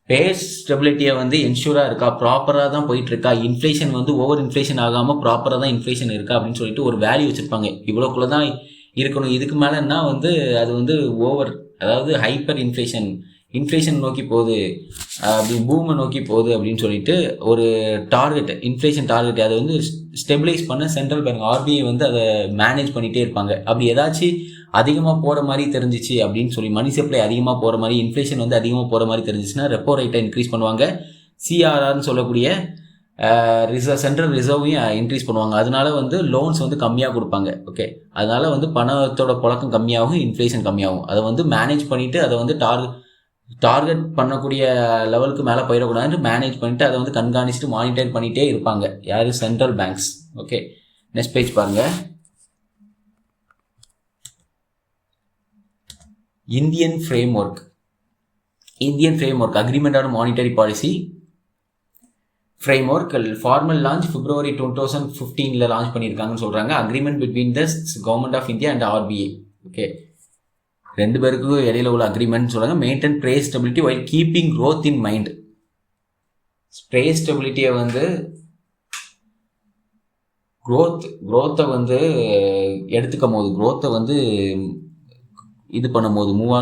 price stability வந்து என்ஷூராக இருக்கா, ப்ராப்பராக தான் போயிட்டு இருக்கா, இன்ஃப்ளேஷன் வந்து ஓவர் இன்ஃப்ளேஷன் ஆகாமல் ப்ராப்பராக தான் இன்ஃப்ளேஷன் இருக்கா அப்படின்னு சொல்லிட்டு ஒரு வேல்யூ வச்சுருப்பாங்க. இவ்வளோக்குள்ள தான் இருக்கணும், இதுக்கு மேலேன்னா வந்து அது வந்து ஓவர், அதாவது ஹைப்பர் இன்ஃப்ளேஷன் நோக்கி போகுது, அப்படி பூமை நோக்கி போகுது அப்படின்னு சொல்லிட்டு ஒரு டார்கெட், இன்ஃப்ளேஷன் டார்கெட், அதை வந்து ஸ்டெபிலைஸ் பண்ண சென்ட்ரல் பேங்க் ஆர்பிஐ வந்து அதை மேனேஜ் பண்ணிகிட்டே இருப்பாங்க. அப்படி ஏதாச்சும் அதிகமாக போகிற மாதிரி தெரிஞ்சிச்சு அப்படின்னு சொல்லி, மணி சப்ளை அதிகமாக போகிற மாதிரி, இன்ஃப்ளேஷன் வந்து அதிகமாக போகிற மாதிரி தெரிஞ்சிச்சுன்னா ரெப்போ ரேட்டை இன்க்ரீஸ் பண்ணுவாங்க. சிஆர்ஆர்னு சொல்லக்கூடிய சென்ட்ரல் ரிசர்வையும் இன்க்ரீஸ் பண்ணுவாங்க. அதனால வந்து லோன்ஸ் வந்து கம்மியாக கொடுப்பாங்க. ஓகே, அதனால வந்து பணத்தோட புழக்கம் கம்மியாகும், இன்ஃப்ளேஷன் கம்மியாகும். அதை வந்து மேனேஜ் பண்ணிவிட்டு அதை வந்து டார்கெட் பண்ணக்கூடிய லெவலுக்கு மேலே போயிடக்கூடாது, மேனேஜ் பண்ணிவிட்டு அதை வந்து கண்காணிச்சுட்டு மானிட்டர் பண்ணிகிட்டே இருப்பாங்க. யார்? Central banks. Okay, next page பாருங்கள். Indian framework agreement on monetary policy framework formal launch February 2015 launch பண்ணியிருக்காங்கன்னு சொல்கிறாங்க. Agreement between the government of India and RBI. Okay, ரெண்டு பேருக்கும் இடையில உள்ள அக்ரிமெண்ட் சொல்கிறாங்க. Maintain price stability while keeping growth in mind. Price ஸ்டெபிலிட்டியை வந்து க்ரோத்தை வந்து எடுத்துக்கும் போது, க்ரோத்தை வந்து இது பண்ணும் போது, மூவ்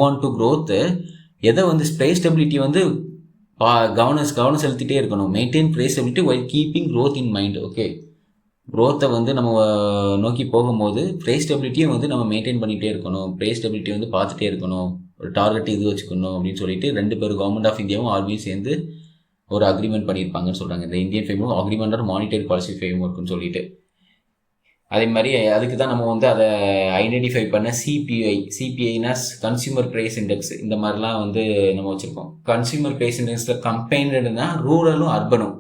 ஆன் டு க்ரோத்து, எதை வந்து ப்ரைஸ் ஸ்டெபிலிட்டி வந்து கவனம் செலுத்திட்டே இருக்கணும். Maintain price stability while keeping growth in mind. Okay, க்ரோத்தை வந்து நம்ம நோக்கி போகும்போது ப்ரைஸ் ஸ்டெபிலிட்டியும் வந்து நம்ம மெயின்டைன் பண்ணிகிட்டே இருக்கணும். ப்ரைஸ் ஸ்டெபிலிட்டி வந்து பார்த்துட்டே இருக்கணும், ஒரு டார்கெட் இது வச்சுக்கணும் அப்படின்னு சொல்லிட்டு ரெண்டு பேரும் கவர்மெண்ட் ஆஃப் இந்தியாவும் ஆர்பிஐயும் சேர்ந்து ஒரு அக்ரிமெண்ட் பண்ணியிருப்பாங்கன்னு சொல்கிறாங்க. இந்த Indian framework agreement on monetary policy ஃப்ரேம்வொர்க்னு சொல்லிட்டு. அதே மாதிரி அதுக்கு தான் நம்ம வந்து அதை ஐடென்டிஃபை பண்ண சிபிஐனா கன்சியூமர் ப்ரைஸ் இண்டெக்ஸ், இந்த மாதிரிலாம் வந்து நம்ம வச்சுருக்கோம். கன்சியூமர் ப்ரைஸ் இண்டெக்ஸில் கம்பைன்டுனா ரூரலும் அர்பனும்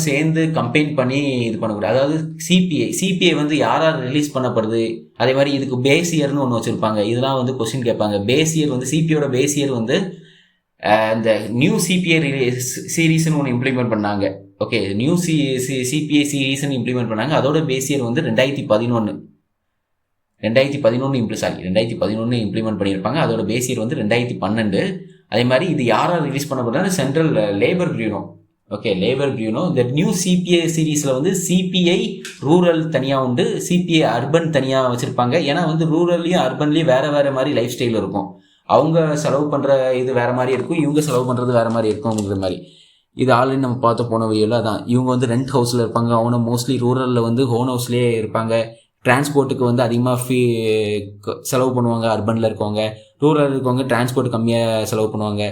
சேர்ந்து கம்பைன் பண்ணி இது பண்ணக்கூடாது. அதாவது சிபிஐ வந்து யார் ரிலீஸ் பண்ணப்படுது, அதே மாதிரி இதுக்கு பேஸ் இயர்னு ஒன்று வச்சுருப்பாங்க. இதெல்லாம் வந்து கொஸ்டின் கேட்பாங்க. பேஸ் இயர் வந்து சிபிஐயோட பேஸ் இயர் வந்து இந்த நியூ சிபிஐ சீரீஸ்னு ஒன்று இம்ப்ளிமெண்ட் பண்ணாங்க. ஓகே, நியூ சிபிஐ சீரீஸ்னு இம்ப்ளிமெண்ட் பண்ணாங்க. அதோட பேஸ் இயர் வந்து 2011 இம்ப்ளிமெண்ட் பண்ணியிருப்பாங்க. அதோட பேஸ் இயர் வந்து 2012. அதே மாதிரி இது யாரால் ரிலீஸ் பண்ணப்படுறாங்க? Central labour bureau. Okay, labour bureau. இந்த நியூ சிபிஐ சீரீஸில் வந்து சிபிஐ ரூரல் தனியாக உண்டு, சிபிஐ அர்பன் தனியாக வச்சுருப்பாங்க. ஏன்னா வந்து ரூரல்லையும் அர்பன்லேயும் வேறு மாதிரி லைஃப் ஸ்டைல் இருக்கும். அவங்க செலவு பண்ணுற இது வேறு மாதிரி இருக்கும், இவங்க செலவு பண்ணுறது வேறு மாதிரி இருக்கும்ங்கிற மாதிரி. இது ஆல்ரெடி நம்ம பார்த்து போன வழியில் தான். இவங்க வந்து ரெண்ட் ஹவுஸில் இருப்பாங்க, அவங்க மோஸ்ட்லி ரூரலில் வந்து ஹோன் ஹவுஸ்லேயே இருப்பாங்க. டிரான்ஸ்போர்ட்டுக்கு வந்து அதிகமாக செலவு பண்ணுவாங்க அர்பனில் இருக்கவங்க. ரூரல் இருக்கவங்க டிரான்ஸ்போர்ட் கம்மியாக செலவு பண்ணுவாங்க.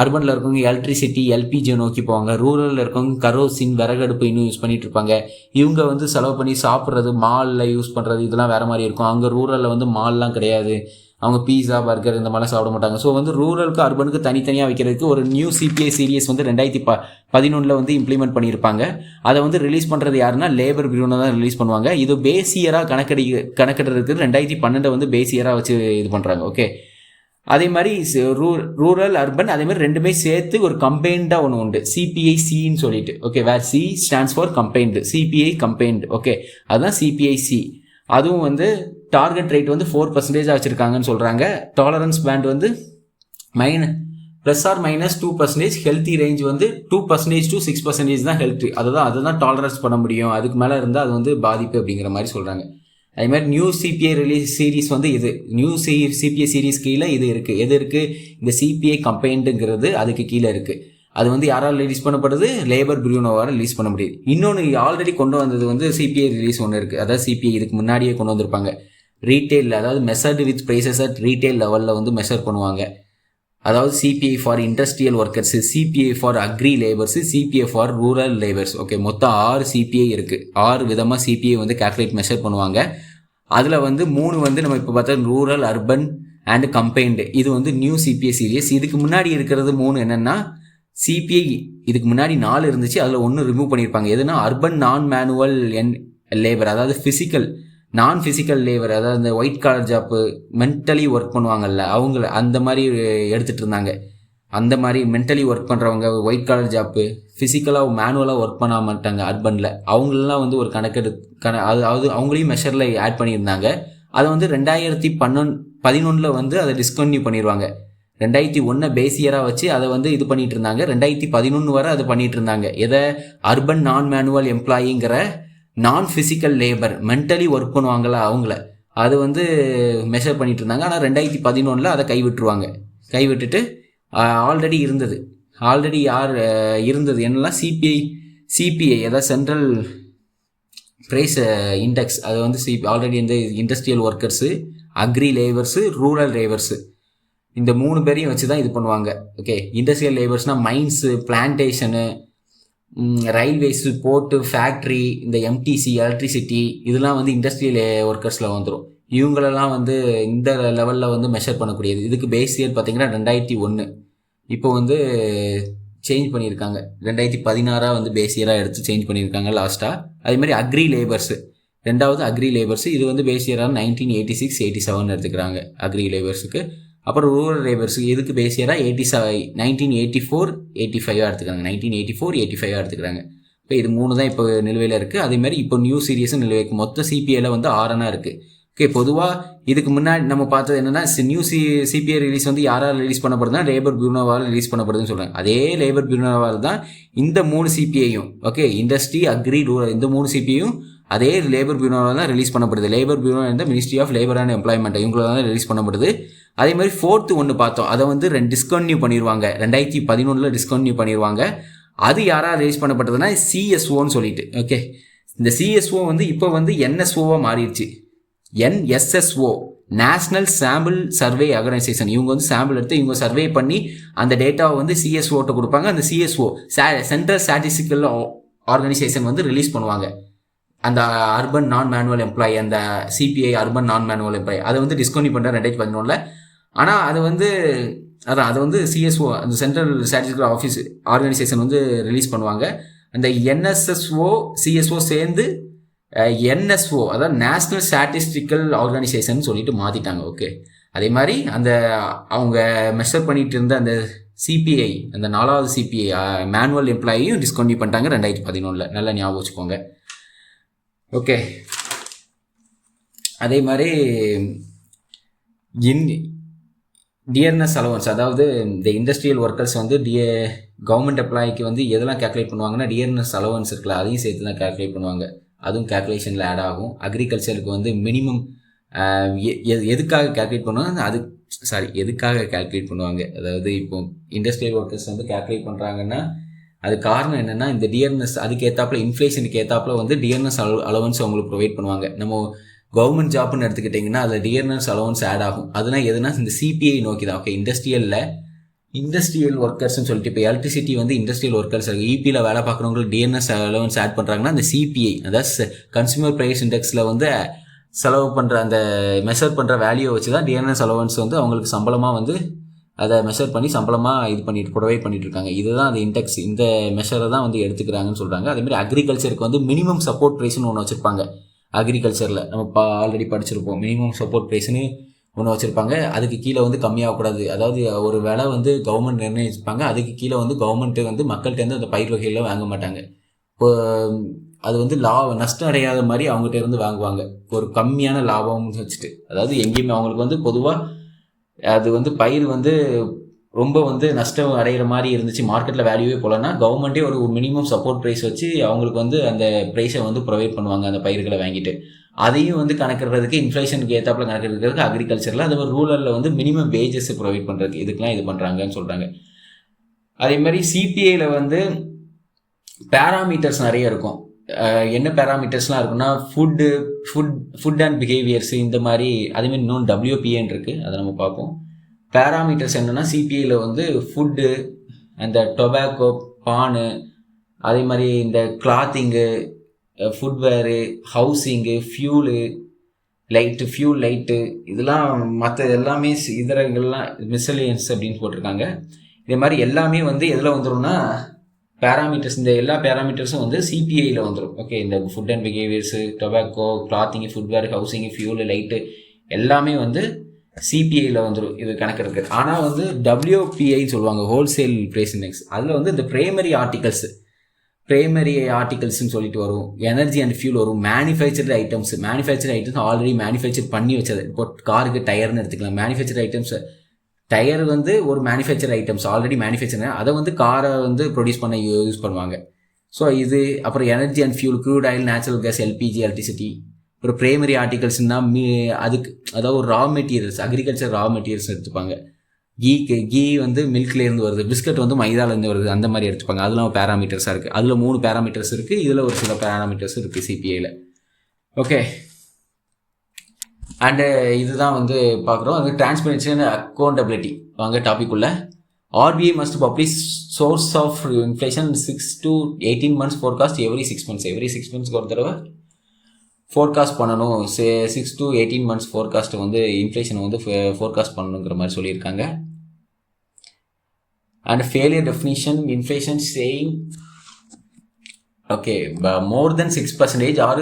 அர்பனில் இருக்கவங்க எலக்ட்ரிசிட்டி எல்பிஜியை நோக்கி போவாங்க. ரூரலில் இருக்கவங்க கரோசின் விறகடுப்பு இன்னும் யூஸ் பண்ணிகிட்டு இருப்பாங்க. இவங்க வந்து செலவு பண்ணி சாப்பிட்றது, மாலில் யூஸ் பண்ணுறது, இதெல்லாம் வேறு மாதிரி இருக்கும். அங்கே ரூரலில் வந்து மால்லாம் கிடையாது, அவங்க பீஸா பர்கர் இந்த மாதிரிலாம் சாப்பிட மாட்டாங்க. ஸோ வந்து ரூரலுக்கு அர்பனுக்கு தனித்தனியாக வைக்கிறதுக்கு ஒரு நியூ சிபிஐ சீரியஸ் வந்து 2011 வந்து இம்ப்ளிமெண்ட் பண்ணியிருப்பாங்க. அதை வந்து ரிலீஸ் பண்ணுறது யாருன்னா லேபர் பியூரோ தான் ரிலீஸ் பண்ணுவாங்க. இது பேசியராக கணக்கெடுறதுக்கு 2012 வந்து பேசியராக வச்சு இது பண்ணுறாங்க. ஓகே, அதே மாதிரி ரூரல் அர்பன் அதே மாதிரி ரெண்டுமே சேர்த்து ஒரு கம்பைன்டாக ஒன்று உண்டு, சிபிஐ சின்னு சொல்லிட்டு. Okay, where C stands for combined, CPI combined. Okay, அதுதான் சிபிஐ சி. அதுவும் வந்து டார்கெட் ரேட் வந்து 4% வச்சுருக்காங்கன்னு சொல்கிறாங்க. டாலரன்ஸ் பேண்ட் வந்து +or-2%. ஹெல்த்தி ரேஞ்ச் வந்து 2% to 6% தான் ஹெல்த்தி. அதுதான் டாலரன்ஸ் பண்ண முடியும். அதுக்கு மேலே இருந்தால் அது வந்து பாதிப்பு அப்படிங்கிற மாதிரி சொல்கிறாங்க. அதே மாதிரி நியூ சிபிஐ ரிலீஸ் சீரீஸ் வந்து இது நியூ சிபிஐ சீரீஸ் கீழே இது இருக்குது. எது இருக்குது? இந்த சிபிஐ கம்பைன்டுங்கிறது அதுக்கு கீழே இருக்குது. அது வந்து யாரால் ரிலீஸ் பண்ணப்படுது? லேபர் பியூரோவால் ரிலீஸ் பண்ண முடியுது. இன்னொன்று ஆல்ரெடி கொண்டு வந்தது வந்து சிபிஐ ரிலீஸ் ஒன்று இருக்குது. அதாவது சிபிஐ இதுக்கு முன்னாடியே கொண்டு வந்திருப்பாங்க. ரீட்டெயில், அதாவது measured with prices at retail லெவலில் வந்து மெஷர் பண்ணுவாங்க. அதாவது CPI for industrial workers, CPI for agri labours, CPI for rural labours. Okay, மொத்தம் 6 சிபிஐ இருக்குது. 6 விதமாக சிபிஐ வந்து கால்குலேட் மெஷர் பண்ணுவாங்க. அதில் வந்து 3 வந்து நம்ம இப்போ பார்த்தா ரூரல், அர்பன் அண்ட் கம்பைன்டு. இது வந்து நியூ சிபிஐ சீரியஸ். இதுக்கு முன்னாடி இருக்கிறது 3 என்னென்னா சிபிஐ. இதுக்கு முன்னாடி 4 இருந்துச்சு, அதில் 1 ரிமூவ் பண்ணியிருப்பாங்க. எதுனா அர்பன் நான் மேனுவல் லேபர், அதாவது ஃபிசிக்கல் நான் ஃபிசிக்கல் லேபர், அதாவது இந்த white collar job, mentally work பண்ணுவாங்கல்ல அவங்கள, அந்த மாதிரி எடுத்துகிட்டு இருந்தாங்க. அந்த மாதிரி மென்டலி ஒர்க் பண்ணுறவங்க ஒயிட் காலர் ஜாப்பு, ஃபிசிக்கலாக மேனுவலாக ஒர்க் பண்ண மாட்டாங்க அர்பனில், அவங்களெலாம் வந்து ஒரு அதாவது அவங்களையும் மெஷரில் ஆட் பண்ணியிருந்தாங்க. அதை வந்து 2011 வந்து அதை டிஸ்கன்டினியூ பண்ணிடுவாங்க. 2001 பேஸ் இயராக வச்சு அதை வந்து இது பண்ணிட்டு இருந்தாங்க. 2011 வரை அதை பண்ணிட்டு இருந்தாங்க. எதை? அர்பன் நான் மேனுவல் எம்ப்ளாயிங்கிற நான் ஃபிசிக்கல் லேபர், மென்டலி ஒர்க் பண்ணுவாங்களா அவங்கள, அது வந்து மெஷர் பண்ணிட்டு இருந்தாங்க. ஆனால் 2011 அதை கைவிட்டுட்டு ஆல்ரெடி யார் இருந்தது என்னெல்லாம் சிபிஐ அதாவது சென்ட்ரல் ப்ரைஸ் இண்டெக்ஸ், அது வந்து ஆல்ரெடி இந்த industrial workers, agri labours, rural labours, இந்த 3 பேரையும் வச்சு தான் இது பண்ணுவாங்க. ஓகே, இண்டஸ்ட்ரியல் லேபர்ஸ்னால் mines, plantation, railways, port, factory, இந்த எம்டிசி, எலக்ட்ரிசிட்டி, இதெல்லாம் வந்து இண்டஸ்ட்ரியல் ஒர்க்கர்ஸில் வந்துடும். இவங்களெல்லாம் வந்து இந்த லெவலில் வந்து மெஷர் பண்ணக்கூடியது. இதுக்கு பேஸ் இயர் பார்த்திங்கன்னா 2001. இப்போ வந்து சேஞ்ச் பண்ணியிருக்காங்க. 2016 வந்து பேஸ் இயராக எடுத்து சேஞ்ச் பண்ணியிருக்காங்க லாஸ்ட்டாக. அதேமாதிரி அக்ரி லேபர்ஸு, 2வது அக்ரி லேபர்ஸு, இது வந்து பேஸ் இயராக 1986, 87 எடுத்துக்கிறாங்க அக்ரி லேபர்ஸுக்கு. அப்புறம் ரூரல் லேபர்ஸுக்கு எதுக்கு பேஸ் இயராக 1984, 85 எடுத்துக்கிறாங்க. 1984, 85 எடுத்துக்கிறாங்க. இப்போ இது 3 தான் இப்போ நிலுவையில் இருக்குது. அதேமாதிரி இப்போ நியூ சீரியஸும் நிலுவைக்கு மொத்தம் சிபிஐயில் வந்து 6 இருக்குது. ஓகே, பொதுவாக இதுக்கு முன்னாடி நம்ம பார்த்தது என்னென்னா நியூ சிபிஐ ரிலீஸ் வந்து யாரால் ரிலீஸ் பண்ணப்படுதுன்னா லேபர் பியூரோவால் ரிலீஸ் பண்ணப்படுதுன்னு சொல்கிறாங்க. அதே லேபர் பியூரோவால் தான் இந்த 3 சிபிஐயும், ஓகே, இண்டஸ்ட்ரி, அக்ரி, ரூரல், இந்த 3 சிபிஐயும் அதே லேபர் பியூரோவால் தான் ரிலீஸ் பண்ணப்படுது. லேபர் பியூரோ இந்த ministry of labour and employment இவங்களால தான் ரிலீஸ் பண்ணப்படுது. அதே மாதிரி 4th ஒன்று பார்த்தோம், அதை வந்து டிஸ்கன்டினியூ பண்ணிடுவாங்க. 2011 டிஸ்கன்டினியூ பண்ணிடுவாங்க. அது யாராக ரிலீஸ் பண்ணப்பட்டதுன்னா சிஎஸ்ஓன்னு சொல்லிட்டு. ஓகே, இந்த சிஎஸ்ஓ வந்து இப்போ வந்து என்எஸ்ஓவாக மாறிடுச்சு. NSSO, national sample survey organisation. இவங்க வந்து சாம்பிள் எடுத்து இவங்க சர்வே பண்ணி அந்த டேட்டாவை வந்து சிஎஸ்ஓட்ட கொடுப்பாங்க. அந்த சிஎஸ்ஓ சென்ட்ரல் ஸ்டாட்டிஸ்டிக்கல் ஆர்கனைசேஷன் வந்து ரிலீஸ் பண்ணுவாங்க. அந்த அர்பன் நான் மேனுவல் எம்ப்ளாயி, அந்த CBI urban non manual employee, அதை வந்து டிஸ்கன்டினியூ பண்ணுற 2011. ஆனால் அது வந்து சிஎஸ்ஓ, அந்த சென்ட்ரல் ஸ்டாட்டிஸ்டிக்கல் ஆஃபீஸ் ஆர்கனைசேஷன் வந்து ரிலீஸ் பண்ணுவாங்க. அந்த என்எஸ்எஸ்ஓ சிஎஸ்ஓ சேர்ந்து என்எஸ்ஓ, அதாவது நேஷ்னல் ஸ்டாட்டிஸ்டிக்கல் ஆர்கனைசேஷன் சொல்லிட்டு மாற்றிட்டாங்க. ஓகே, அதே மாதிரி அந்த அவங்க மெஷர் பண்ணிட்டு இருந்த அந்த சிபிஐ, அந்த 4வது சிபிஐ மேனுவல் எம்ப்ளாயியும் டிஸ்கன்டினியூ பண்ணிட்டாங்க 2011. நல்லா ஞாபகம் வச்சுக்கோங்க. ஓகே, அதே மாதிரி டியர்னஸ் அலவன்ஸ், அதாவது இந்த இண்டஸ்ட்ரியல் ஒர்க்கர்ஸ் வந்து கவர்மெண்ட் எம்ப்ளாய்க்கு வந்து எதெல்லாம் கேல்குலேட் பண்ணுவாங்கன்னா டியர்னஸ் அலவன்ஸ் இருக்குல்ல, அதையும் சேர்த்து தான் கேல்குலேட் பண்ணுவாங்க. அதுவும் கேல்குலேஷனில் ஆட் ஆகும். அக்ரிகல்ச்சருக்கு வந்து மினிமம் எதுக்காக கேல்குலேட் பண்ணுவாங்க, எதுக்காக கேல்குலேட் பண்ணுவாங்க, அதாவது இப்போ இண்டஸ்ட்ரியல் ஒர்க்கர்ஸ் வந்து கேல்குலேட் பண்ணுறாங்கன்னா அது காரணம் என்னென்னா இந்த டியர்னஸ், அதுக்கு ஏற்றாப்புல இன்ஃப்ளேஷனுக்கு ஏற்றாப்புல வந்து டியர்னஸ் அலவன்ஸ் அவங்களுக்கு ப்ரொவைட் பண்ணுவாங்க. நம்ம கவர்மெண்ட் ஜாப்னு எடுத்துக்கிட்டிங்கன்னா அதில் டியர்னஸ் அலவன்ஸ் ஆட் ஆகும். அதனால் எதுனா இந்த சிபிஐ நோக்கி தான். ஓகே, இண்டஸ்ட்ரியல் ஒர்க்கர்ஸ்னு சொல்லிட்டு இப்போ எலக்ட்ரிசிட்டி வந்து இண்டஸ்ட்ரியல் ஒர்க்கர்ஸ் இபியில் வேலை பார்க்குறவங்களுக்கு டிஎன்எஸ் அலவன்ஸ் ஆட் பண்ணுறாங்கன்னா அந்த சிபிஐ, அதாவது கன்சூமர் ப்ரைஸ் இண்டெக்ஸில் வந்து செலவு பண்ணுற அந்த மெஷர் பண்ணுற வேல்யூவை வச்சு தான் டிஎன்எஸ் அலவன்ஸ் வந்து அவங்களுக்கு சம்பளமாக வந்து அதை மெஷர் பண்ணி சம்பளமாக இது பண்ணிட்டு ப்ரொவைட் பண்ணிட்டு இருக்காங்க. இதுதான் அந்த இண்டெக்ஸ், இந்த மெஷரை தான் வந்து எடுத்துக்கிறாங்கன்னு சொல்கிறாங்க. அதேமாதிரி அக்ரிகல்ச்சருக்கு வந்து மினிமம் சப்போர்ட் ப்ரைஸ்னு ஒன்று வச்சுருப்பாங்க. அக்ரிகல்ச்சரில் நம்ம ஆல்ரெடி படிச்சிருப்போம். மினிமம் சப்போர்ட் ப்ரைஸ்னு ஒன்று வச்சுருப்பாங்க. அதுக்கு கீழே வந்து கம்மியாகக்கூடாது. அதாவது ஒரு விலை வந்து கவர்மெண்ட் நிர்ணயிச்சிருப்பாங்க, அதுக்கு கீழே வந்து கவர்மெண்ட்டு வந்து மக்கள்கிட்டேருந்து அந்த பயிர் வகையில் வாங்க மாட்டாங்க. இப்போ அது வந்து நஷ்டம் அடையாத மாதிரி அவங்ககிட்ட இருந்து வாங்குவாங்க, ஒரு கம்மியான லாபம் வச்சுட்டு. அதாவது எங்கேயுமே அவங்களுக்கு வந்து பொதுவாக அது வந்து பயிர் வந்து ரொம்ப வந்து நஷ்டம் அடைகிற மாதிரி இருந்துச்சு, மார்க்கெட்டில் வேல்யூவே போகலன்னா கவர்மெண்ட்டே ஒரு மினிமம் சப்போர்ட் ப்ரைஸ் வச்சு அவங்களுக்கு வந்து அந்த ப்ரைஸை வந்து ப்ரொவைட் பண்ணுவாங்க அந்த பயிர்களை வாங்கிட்டு. அதையும் வந்து கணக்கிடுறதுக்கு இன்ஃப்ளேஷனுக்கு ஏற்றாப்புல கணக்கிடுறதுக்கு அக்ரிகல்ச்சரில், அது ஒரு ரூரலில் வந்து மினிமம் வேஜஸ் ப்ரொவைட் பண்ணுறதுக்கு இதுக்கெலாம் இது பண்ணுறாங்கன்னு சொல்கிறாங்க. அதே மாதிரி சிபிஐயில் வந்து பேராமீட்டர்ஸ் நிறைய இருக்கும். என்ன பேராமீட்டர்ஸ்லாம் இருக்குன்னா ஃபுட் அண்ட் பிஹேவியர்ஸ் இந்த மாதிரி, அதேமாதிரி இன்னொன்று WPAன்னு இருக்குது, அதை நம்ம பார்ப்போம். பேராமீட்டர்ஸ் என்னென்னா சிபிஐயில் வந்து ஃபுட்டு, அந்த டொபாக்கோ, பானு, அதே மாதிரி இந்த கிளாத்திங்கு, ஃபுட்வேரு, ஹவுசிங்கு, ஃபியூல் லைட்டு, இதெல்லாம் மற்ற எல்லாமே இதரங்கள்லாம் மிஸ்சலியன்ஸ் அப்படின்னு போட்டிருக்காங்க. இதே மாதிரி எல்லாமே வந்து எதில் வந்துடும்னா பேராமீட்டர்ஸ், இந்த எல்லா பேராமீட்டர்ஸும் வந்து சிபிஐயில் வந்துடும். ஓகே, இந்த food and behaviours, tobacco, clothing, footwear, housing, fuel, light எல்லாமே வந்து சிபிஐயில் வந்துடும் இது கணக்கு இருக்குது. ஆனால் வந்து WPIன்னு சொல்லுவாங்க, ஹோல்சேல் ப்ரைஸ் இண்டெக்ஸ். அதில் வந்து இந்த பிரைமரி ஆர்டிகல்ஸ்ன்னு சொல்லிட்டு வரும், எனர்ஜி அண்ட் ஃபியூல் வரும், மேனுஃபேக்சர்டு ஐட்டம்ஸ் ஆல்ரெடி மேனுஃபேக்சர் பண்ணி வச்சது. இப்போ காருக்கு டயர்னு எடுத்துக்கலாம், மேனுஃபேக்சர்டு ஐட்டம்ஸ். டயர் வந்து ஒரு மேனுஃபேக்சர் ஐட்டம்ஸ் ஆல்ரெடி மேனுஃபேக்சர், அதை வந்து காரை வந்து ப்ரொடியூஸ் பண்ண யூஸ் பண்ணுவாங்க. ஸோ இது அப்புறம் energy and fuel, crude oil, natural gas, LPG, electricity. ஒரு பிரைமரி ஆர்டிகல்ஸ்னால் அதுக்கு அதாவது ஒரு raw materials, agriculture raw materials எடுத்துப்பாங்க. கீ வந்து மில்க்லேருந்து வருது, பிஸ்கட் வந்து மைதாலேருந்து வருது, அந்த மாதிரி எடுத்துப்பாங்க. அதெல்லாம் பேராமீட்டர்ஸாக இருக்குது. அதில் 3 பேராமீட்டர்ஸ் இருக்குது, இதில் ஒரு சில பேராமீட்டர்ஸ் இருக்குது சிபிஐயில். ஓகே, அண்டு இதுதான் வந்து பார்க்குறோம். அது டிரான்ஸ்பரன்சி அண்ட் அக்கௌண்டபிலிட்டி வாங்க டாபிக் உள்ள. RBI must publish source of inflation 6 to 18 months forecast every 6 months. Every 6 monthஸ்க்கு ஒரு தடவை ஃபோர்காஸ்ட் பண்ணணும். 6 to 18 months ஃபோர்காஸ்ட்டை வந்து இன்ஃப்ளேஷனை வந்து ஃபோர்காஸ்ட் பண்ணணுங்கிற மாதிரி சொல்லியிருக்காங்க. And failure definition, inflation saying okay more then 6% or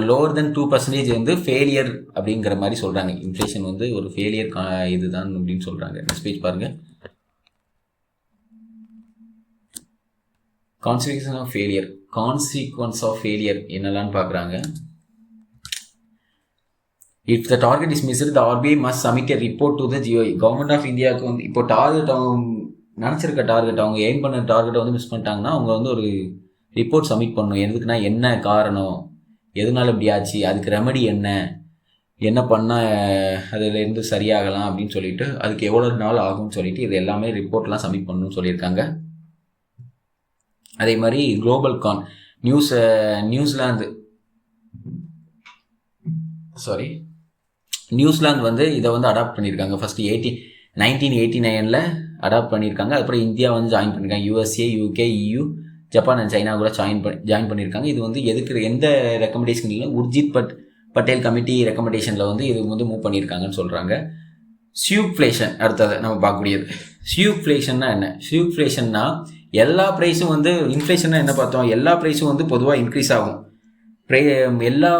lower then 2% வந்து ஃபெயிலியர் அப்படிங்கிற மாதிரி சொல்கிறாங்க. இன்ஃப்ளேஷன் வந்து ஒரு ஃபெயிலியர் இதுதான் அப்படின்னு சொல்கிறாங்க. நெக்ஸ்ட் பேஜ் பாருங்கள். கான்சிக்வன்ஸ் ஆஃப் ஃபெயிலியர் என்னெல்லாம் பார்க்குறாங்க. If the target is missed, the RBI must submit a report to the GOI. Government of இந்தியாவுக்கு வந்து இப்போ டார்கெட், அவங்க நினச்சிருக்க டார்கெட், அவங்க எய்ம் பண்ண டார்கெட்டை வந்து மிஸ் பண்ணிட்டாங்கன்னா அவங்க வந்து ஒரு ரிப்போர்ட் சப்மிட் பண்ணணும். எதுக்குன்னா என்ன காரணம், எதனால இப்படி ஆச்சு, அதுக்கு ரெமெடி என்ன பண்ணால் அதுலேருந்து சரியாகலாம் அப்படின்னு சொல்லிட்டு, அதுக்கு எவ்வளோ நாள் ஆகும்னு சொல்லிட்டு இது எல்லாமே ரிப்போர்ட்லாம் சப்மிட் பண்ணணும்னு சொல்லியிருக்காங்க. அதே மாதிரி குளோபல் நியூசிலாந்து வந்து இதை வந்து அடாப்ட் பண்ணியிருக்காங்க. ஃபஸ்ட்டு 1989 அடாப்ட் பண்ணியிருக்காங்க. அதுக்கப்புறம் இந்தியா வந்து ஜாயின் பண்ணியிருக்காங்க. USA, UK, EU, Japan and China கூட ஜாயின் பண்ணியிருக்காங்க. இது வந்து எந்த ரெக்கமெண்டேஷன் இல்லை, உர்ஜித் பட்டேல் கமிட்டி ரெக்கமெண்டேஷனில் வந்து இது வந்து மூவ் பண்ணியிருக்காங்கன்னு சொல்கிறாங்க. ஸ்யூக்ஃப்ளேஷன் அடுத்தது நம்ம பார்க்கக்கூடியது. ஸ்யூக்ஃப்ளேஷன்னா என்ன? ஸ்யூக்ஃப்ளேஷன்னா எல்லா ப்ரைஸும் வந்து, இன்ஃப்ளேஷன்னா என்ன பார்த்தோம், எல்லா ப்ரைஸும் வந்து பொதுவாக இன்க்ரீஸ் ஆகும். எல்லா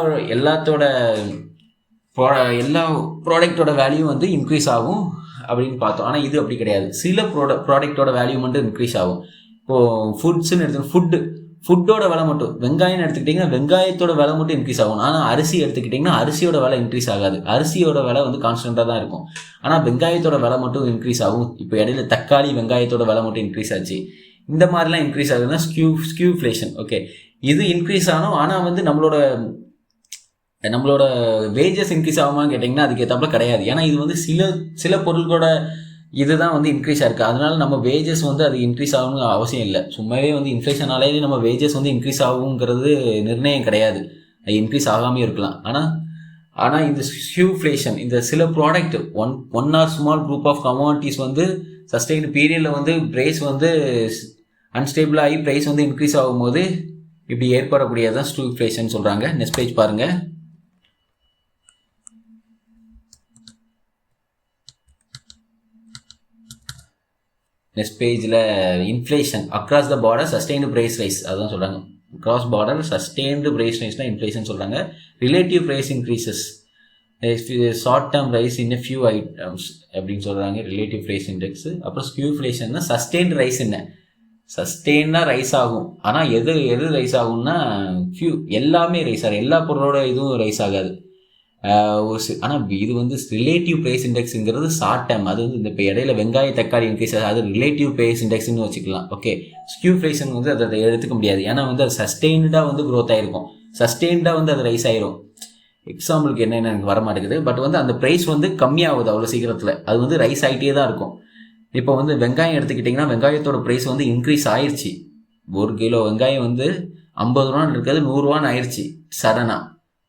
ப்ராடக்டோட வேல்யூ வந்து இன்க்ரீஸ் ஆகும் அப்படின்னு பார்த்தோம். ஆனால் இது அப்படி கிடையாது. சில ப்ராடக்டோட வேல்யூ மட்டும் இன்க்ரீஸ் ஆகும். இப்போது ஃபுட்ஸ்ன்னு எடுத்துக்கணும், ஃபுட்டோட விலை மட்டும், வெங்காயம்னு எடுத்துக்கிட்டிங்கன்னா வெங்காயத்தோட விலை மட்டும் இன்க்ரீஸ் ஆகும். ஆனால் அரிசி எடுத்துக்கிட்டிங்கன்னா அரிசியோட விலை இன்க்ரீஸ் ஆகாது. அரிசியோட விலை வந்து கான்ஸ்டண்ட்டாக தான் இருக்கும். ஆனால் வெங்காயத்தோட விலை மட்டும் இன்க்ரீஸ் ஆகும். இப்போ இடையில தக்காளி வெங்காயத்தோட விலை மட்டும் இன்க்ரீஸ் ஆச்சு. இந்த மாதிரிலாம் இன்க்ரீஸ் ஆகுதுன்னா ஸ்கியூஃப்ளேஷன். ஓகே, இது இன்க்ரீஸ் ஆகும். ஆனால் வந்து நம்மளோட வேஜஸ் இன்க்ரீஸ் ஆகுமான்னு கேட்டிங்கன்னா அதுக்கு ஏற்றாப்புல கிடையாது. ஏன்னா இது வந்து சில பொருட்களோட இதுதான் வந்து இன்க்ரீஸ் ஆயிருக்கு. அதனால நம்ம வேஜஸ் வந்து அது இன்க்ரீஸ் ஆகணும்னு அவசியம் இல்லை. சும்மாவே வந்து இன்ஃப்ளேஷனாலே நம்ம வேஜஸ் வந்து இன்க்ரீஸ் ஆகுங்கிறது நிர்ணயம் கிடையாது. அது இன்க்ரீஸ் ஆகாமல் இருக்கலாம். ஆனால் இந்த ஸ்கியூஃப்ளேஷன், இந்த சில product one or small group of commodities வந்து சஸ்டெயின் பீரியடில் வந்து ப்ரைஸ் வந்து அன்ஸ்டேபிள் ஆகி ப்ரைஸ் வந்து இன்க்ரீஸ் ஆகும்போது இப்படி ஏற்படக்கூடியதான் ஸ்கியூஃப்ளேஷன் சொல்கிறாங்க. நெக்ஸ்ட் பேஜ் பாருங்கள். நெக்ஸ்ட் பேஜில் inflation across the border sustained price rise, அதுதான் சொல்கிறாங்க. அக்ராஸ் பார்டர் சஸ்டெயின்டு ப்ரைஸ் ரைஸ்னால் இன்ஃப்ளேஷன் சொல்கிறாங்க. Relative price increases, short term rise in few items அப்படின்னு சொல்கிறாங்க ரிலேட்டிவ் ப்ரைஸ் இண்டெக்ஸு. அப்புறம் ஸ்கியூஃப்ளேஷன்னா சஸ்டெயின்டு ரைஸ் என்ன, சஸ்டெயினாக ரைஸ் ஆகும். ஆனால் எது ரைஸ் ஆகும்னா எல்லாமே ரைஸ் ஆகும். எல்லா பொருளோட இதுவும் ரைஸ் ஆகாது. ஆனால் இது வந்து ரிலேட்டிவ் ப்ரைஸ் இண்டெக்ஸுங்கிறது ஷார்ட் டைம். அது வந்து இந்த இப்போ இடையில வெங்காய தக்காளி இன்க்ரீஸ் ஆகுது, அது ரிலேட்டிவ் ப்ரைஸ் இண்டெக்ஸ்னு வச்சுக்கலாம். ஓகே, ஸ்கியூஃப்ளேஷன் வந்து அதை எடுத்துக்க முடியாது. ஏன்னா வந்து அது சஸ்டெயின்டாக வந்து க்ரோத் ஆகிருக்கும், சஸ்டெயின்டாக வந்து அது ரைஸ் ஆயிரும். எக்ஸாம்பிளுக்கு என்னென்ன எனக்கு வர மாட்டேங்குது. பட் வந்து அந்த ப்ரைஸ் வந்து கம்மியாகுது அவ்வளோ சீக்கிரத்தில், அது வந்து ரைஸ் ஆகிட்டே தான் இருக்கும். இப்போ வந்து வெங்காயம் எடுத்துக்கிட்டிங்கன்னா வெங்காயத்தோட ப்ரைஸ் வந்து இன்க்ரீஸ் ஆயிடுச்சு. 1 கிலோ வெங்காயம் வந்து 50 இருக்கிறது 100 ஆயிடுச்சு சடனாக.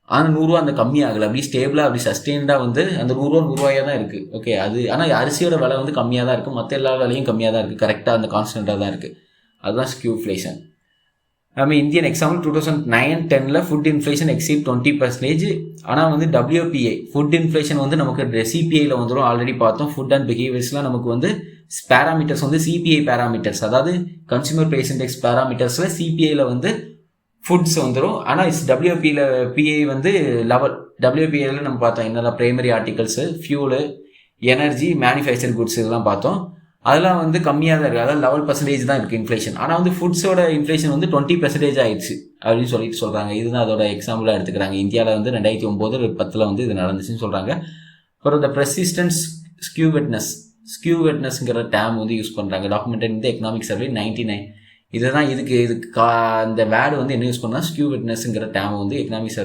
ஆனால் 100 அந்த கம்மியாகலை, அப்படி ஸ்டேபிளாக அப்படி சஸ்டெயின்டாக வந்து அந்த 100 தான் இருக்குது. ஓகே, அது ஆனால் அரிசியோட விலை வந்து கம்மியாக தான் இருக்குது, மற்ற எல்லா விலையும் கம்மியாக தான் இருக்குது, கரெக்டாக அந்த கான்ஸ்டண்ட்டாக தான் இருக்குது. அதுதான் skewflation. Indian example 2009-10 food inflation exceed 20%. ஆனால் வந்து WPI ஃபுட் இன்ஃப்ளேஷன் வந்து நமக்கு சிபிஐயில் வந்துடும். ஆல்ரெடி பார்த்தோம். ஃபுட் அண்ட் பிஹேவியர்ஸ்லாம் நமக்கு வந்து பேராமீட்டர்ஸ் வந்து சிபிஐ பேராமீட்டர்ஸ், அதாவது கன்சூமர் ப்ரைஸ் இண்டெக்ஸ் பேராமீட்டர்ஸில் சிபிஐயில் வந்து ஃபுட்ஸ் வந்துடும். ஆனால் பிஐ வந்து லெவல். WPIயில் நம்ம பார்த்தோம் என்னெல்லாம் primary articles, fuel, energy, manufacture goods இதெல்லாம் பார்த்தோம். அதெல்லாம் வந்து கம்மியாக தான் இருக்குது, அதாவது 11% தான் இருக்குது இன்ஃப்ளேஷன். ஆனால் வந்து ஃபுட்ஸோட இன்ஃப்ளேஷன் வந்து 20% ஆயிடுச்சு அப்படின்னு சொல்கிறாங்க. இதுதான் அதோட எக்ஸாம்பிளாக எடுத்துக்கிறாங்க. இந்தியாவில் வந்து 2009-10 வந்து இது நடந்துச்சுன்னு சொல்கிறாங்க. அப்புறம் இந்த பெர்சிஸ்டன்ஸ் ஸ்கியூவெட்னஸ்ங்கிற டேம் வந்து யூஸ் பண்ணுறாங்க. டாக்குமெண்டட் இந்த எக்கனாமிக் சர்வே 99. இதுதான் இதுக்கு இந்த வேர்டு வந்து என்ன யூஸ் பண்ணால் ஸ்கியூவெட்னஸ்ங்கிற டேம் வந்து எக்கனாமிக்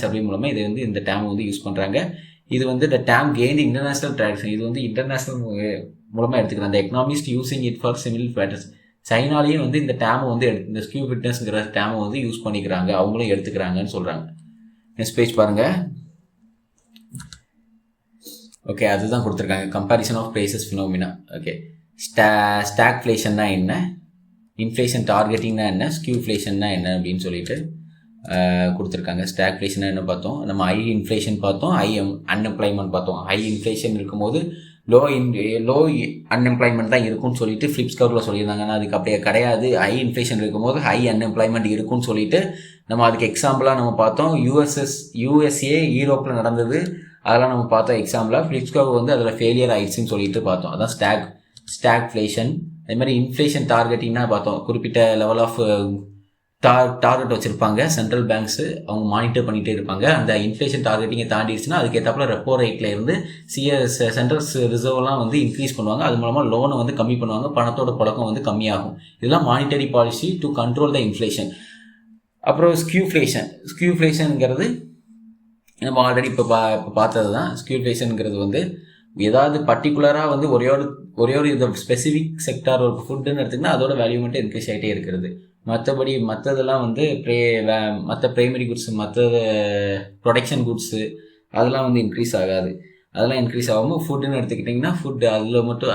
சர்வே மூலமாக இதை வந்து இந்த டேம் வந்து யூஸ் பண்ணுறாங்க. இது வந்து இந்த டேம் கெயின் இன்டர்நேஷனல் ட்ராக்ஷன், இது வந்து இன்டர்நேஷனல் மூலமாக எடுத்துக்கிறாங்க. அந்த economist using it for similar patterns. சைனாலேயும் வந்து இந்த டேமை வந்து இந்த ஸ்கியூவெட்னஸ்ங்கிற டேமை வந்து யூஸ் பண்ணிக்கிறாங்க, அவங்களும் எடுத்துக்கிறாங்கன்னு சொல்கிறாங்க. நெக்ஸ்ட் பேஜ் பாருங்கள். ஓகே, அதுதான் கொடுத்துருக்காங்க. Comparison of prices phenomena. Okay, ஸ்டாக்ஃப்ளேஷன்னா என்ன, இன்ஃப்ளேஷன் டார்கெட்டிங்னா என்ன, ஸ்கியூஃப்ளேஷன்னா என்ன அப்படின்னு சொல்லிட்டு கொடுத்துருக்காங்க. ஸ்டாக்ஃப்ளேஷன்னா என்ன பார்த்தோம், நம்ம ஹை இன்ஃப்ளேஷன் பார்த்தோம், ஹை அன்எம்ப்ளாய்மெண்ட் பார்த்தோம். ஹை இன்ஃப்ளேஷன் இருக்கும்போது லோ அன்எம்ப்ளாய்மெண்ட் தான் இருக்கும்னு சொல்லிட்டு ஃபிளிப்ஸ் கவரில் சொல்லியிருந்தாங்க. ஆனால் அதுக்கு அப்படியே கிடையாது. ஹை இன்ஃப்ளேஷன் இருக்கும்போது ஹை அன்எம்ப்ளாய்மெண்ட் இருக்கும்னு சொல்லிட்டு நம்ம அதுக்கு எக்ஸாம்பிளாக நம்ம பார்த்தோம். யூஎஸ்ஏ யூரோப்பில் நடந்தது, அதெல்லாம் நம்ம பார்த்தோம் எக்ஸாம்பிளாக. ஃபிளிப்ஸ் கவர் வந்து அதில் ஃபெயிலியர் ஆயிடுச்சுன்னு சொல்லிட்டு பார்த்தோம். அதான் ஸ்டாக்ஃப்ளேஷன். அதே மாதிரி இன்ஃப்ளேஷன் டார்கெட்டிங்னா பார்த்தோம். குறிப்பிட்ட லெவல் ஆஃப் டார்கெட் வச்சுருப்பாங்க சென்ட்ரல் பேங்க்ஸு, அவங்க மானிட்டர் பண்ணிகிட்டே இருப்பாங்க. அந்த இன்ஃப்ளேஷன் டார்கெட்டிங்கை தாண்டிடுச்சுன்னா அதுக்கேற்றாப்புல ரெப்போ ரேட்டில் இருந்து சென்ட்ரல் ரிசர்வ்லாம் வந்து இன்க்ரீஸ் பண்ணுவாங்க. அது மூலமாக லோனை வந்து கம்மி பண்ணுவாங்க, பணத்தோட புழக்கம் வந்து கம்மியாகும். இதெல்லாம் monetary policy to control the inflation. அப்புறம் ஸ்கியூஃப்ளேஷனுங்கிறது நம்ம ஆல்ரெடி இப்போ பார்த்தது தான். ஸ்கியூஃப்ளேஷனுங்கிறது வந்து ஏதாவது பர்டிகுலராக வந்து ஒரே ஒரு இந்த ஸ்பெசிஃபிக் செக்டார் ஒரு ஃபுட்டுன்னு எடுத்திங்கன்னா அதோட வேல்யூ மட்டும் இன்க்ரீஸ் ஆகிட்டே இருக்கிறது. மற்றபடி மற்றதெல்லாம் வந்து மற்ற ப்ரைமரி குட்ஸ், மற்ற ப்ரொடக்ஷன் குட்ஸு அதெல்லாம் வந்து இன்க்ரீஸ் ஆகாது. அதெல்லாம் இன்க்ரீஸ் ஆகாமல் ஃபுட்டுன்னு எடுத்துக்கிட்டிங்கன்னா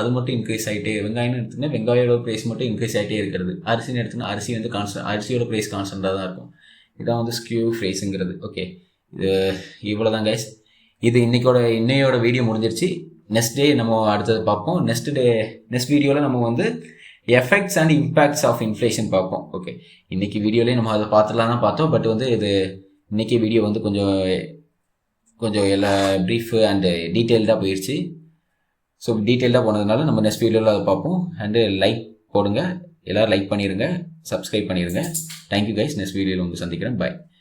அது மட்டும் இன்க்ரீஸ் ஆகிட்டே. வெங்காயம்னு எடுத்திங்கன்னா வெங்காயோட ப்ரைஸ் மட்டும் இன்க்ரீஸ் ஆகிட்டே இருக்கிறது. அரிசின்னு எடுத்திங்கன்னா அரிசி வந்து அரிசியோட ப்ரைஸ் கான்ஸ்டண்ட்டாக தான் இருக்கும். இதான் வந்து ஸ்கியூஃப்ளேஷனுங்கிறது. ஓகே, இது இவ்வளோ தான் கைஸ். இது இன்னையோட வீடியோ முடிஞ்சிருச்சு. நெக்ஸ்ட் டே நம்ம அடுத்தது பார்ப்போம். நெக்ஸ்ட் வீடியோவில் நம்ம வந்து effects and impacts of inflation பார்ப்போம். ஓகே, இன்றைக்கி வீடியோலேயே நம்ம அதை பார்த்துலாம் தான் பார்த்தோம். பட் வந்து இன்றைக்கி வீடியோ வந்து கொஞ்சம் எல்லா ப்ரீஃபு அண்டு டீட்டெயில்டாக போயிடுச்சு. ஸோ டீட்டெயில்டாக போனதுனால நம்ம நெக்ஸ்ட் வீடியோவில் அதை பார்ப்போம். அண்டு லைக் போடுங்க, எல்லோரும் லைக் பண்ணிடுங்க, சப்ஸ்கிரைப் பண்ணிடுங்க. Thank you guys. நெக்ஸ்ட் வீடியோவில் வந்து சந்திக்கிறேன். பாய்.